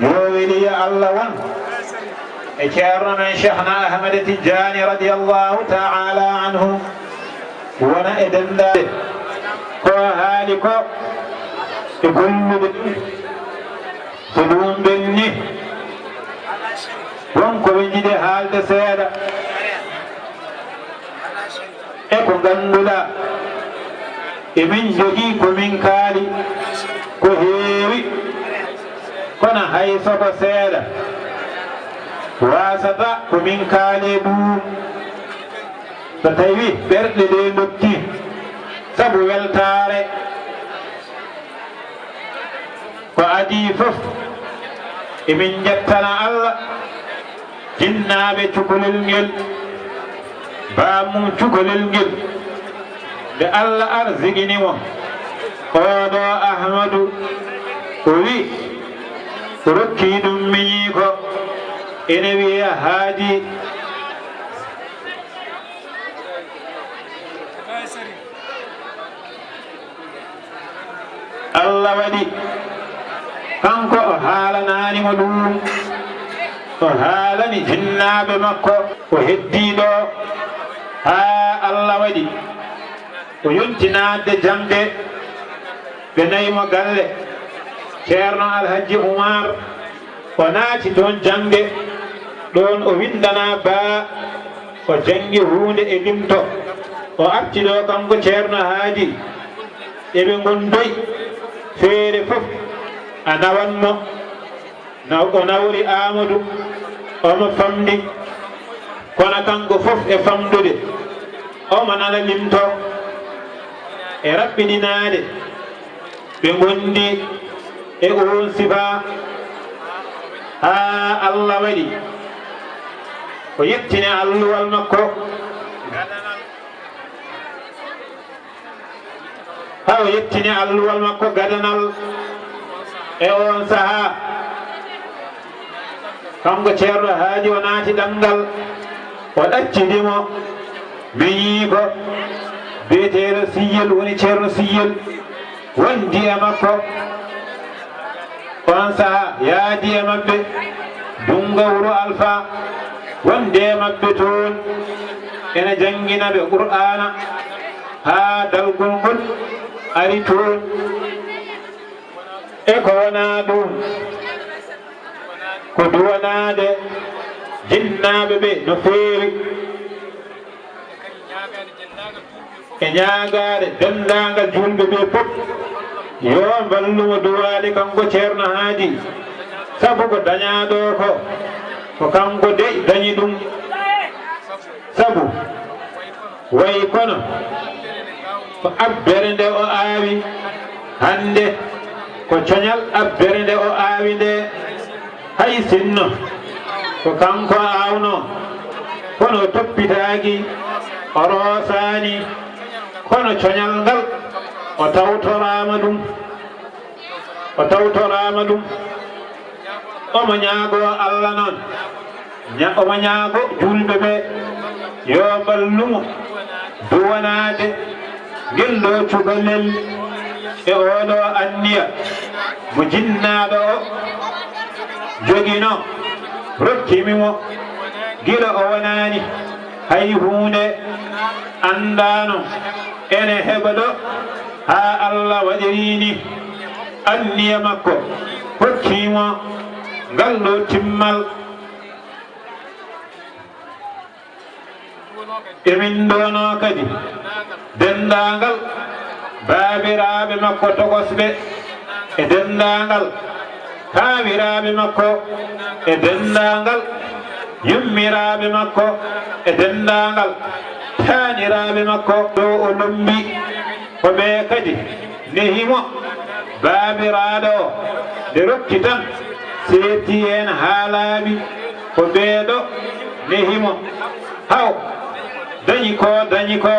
يولي الله وان اشار من شيخنا احمد التجاني رضي الله تعالى عنه وانا اذن ko haali ko e gollude so ɗum ɓenni wonko ɓe jiɗi haalde seeɗa e ko ngannduɗa emin jogii komin kaali ko heewi kono hay soko seeɗa wasata komin kaali ɗum so tawi ɓerɗe ɗe dokki sabu weltare ko adi fof emin jettana Allah jinnaɓe cukalel ngel bamum cukalel ngel nde Allah arsiginimo oɗo Ahmadou o wi rokki ɗum miñi ko ene wiya haadi Allah waɗi kanko o haalananimo ɗum o haalani jinnaɓe makko o heddiɗo ha Allah waɗi o yontinade jamde ɓe nayimo galle ceerno Alhaji Oumar o naati toon jangde ɗon o windana ba o jangi hunde e limto o arti ɗo kanko ceerno haadi eɓe gondoy feere fof a nawanmo o nawri Amadou omo famdi kono kanko fof e famdude omo nana limto e raɓɓiɗinade ɓe gondi e on sifa ha Allah waɗi o yettine alluwal makko ha o yettine alluwal makko gadanal e on saha kanko ceerno haaji o naati ɗanngal o ɗaccidimo miñi ko biyeteɗo Siyel woni ceerno Siyel wondi e makko on saha yaadi e mabɓe dunga wuro Alpha wonde e mabɓe toon ene jangina ɓe Qur'ana ha dalgol ngol ari toon e ko wona ɗum ko duwanade jinnaɓe ɓe no feewi e ñaagade dendagal julɓe ɓe fof yo ballumo duwade kanko ceerno haadi sabu ko dañaɗo ko kanko de dañi ɗum sabu wayi kono ko abbere nde o aawi hande ko coñal abbere nde o aawi nde hay sinno ko kanko aawno kono o toppitaaki o roosani kono coñal ngal o tawtorama ɗum omo ñaago Allah noon omo ñaago julɓe ɓe yo ballumo duwanade ngel ɗo cubalel e oɗo anniya mo jinnaɗo o jogino rokkimimo gila o wonani hay hunde andano ene heɓa ɗo ha Allah waɗirini anniya makko hokkimo ngal ɗo timmal emin ɗono kadi dendagal babiraɓe makko tokosɓe e dendagal kawiraɓe makko e dendagal yummiraɓe makko e dendagal taniraɓe makko ɗo o lombi ko ɓe kadi nehimo babiraɗo o nde rokki tan seeti hen ha laaɓi ko ɓeeɗo nehimo haw dañi ko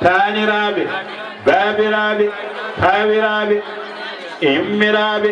taniraɓe babiraɓe kawiraɓe e yummiraɓe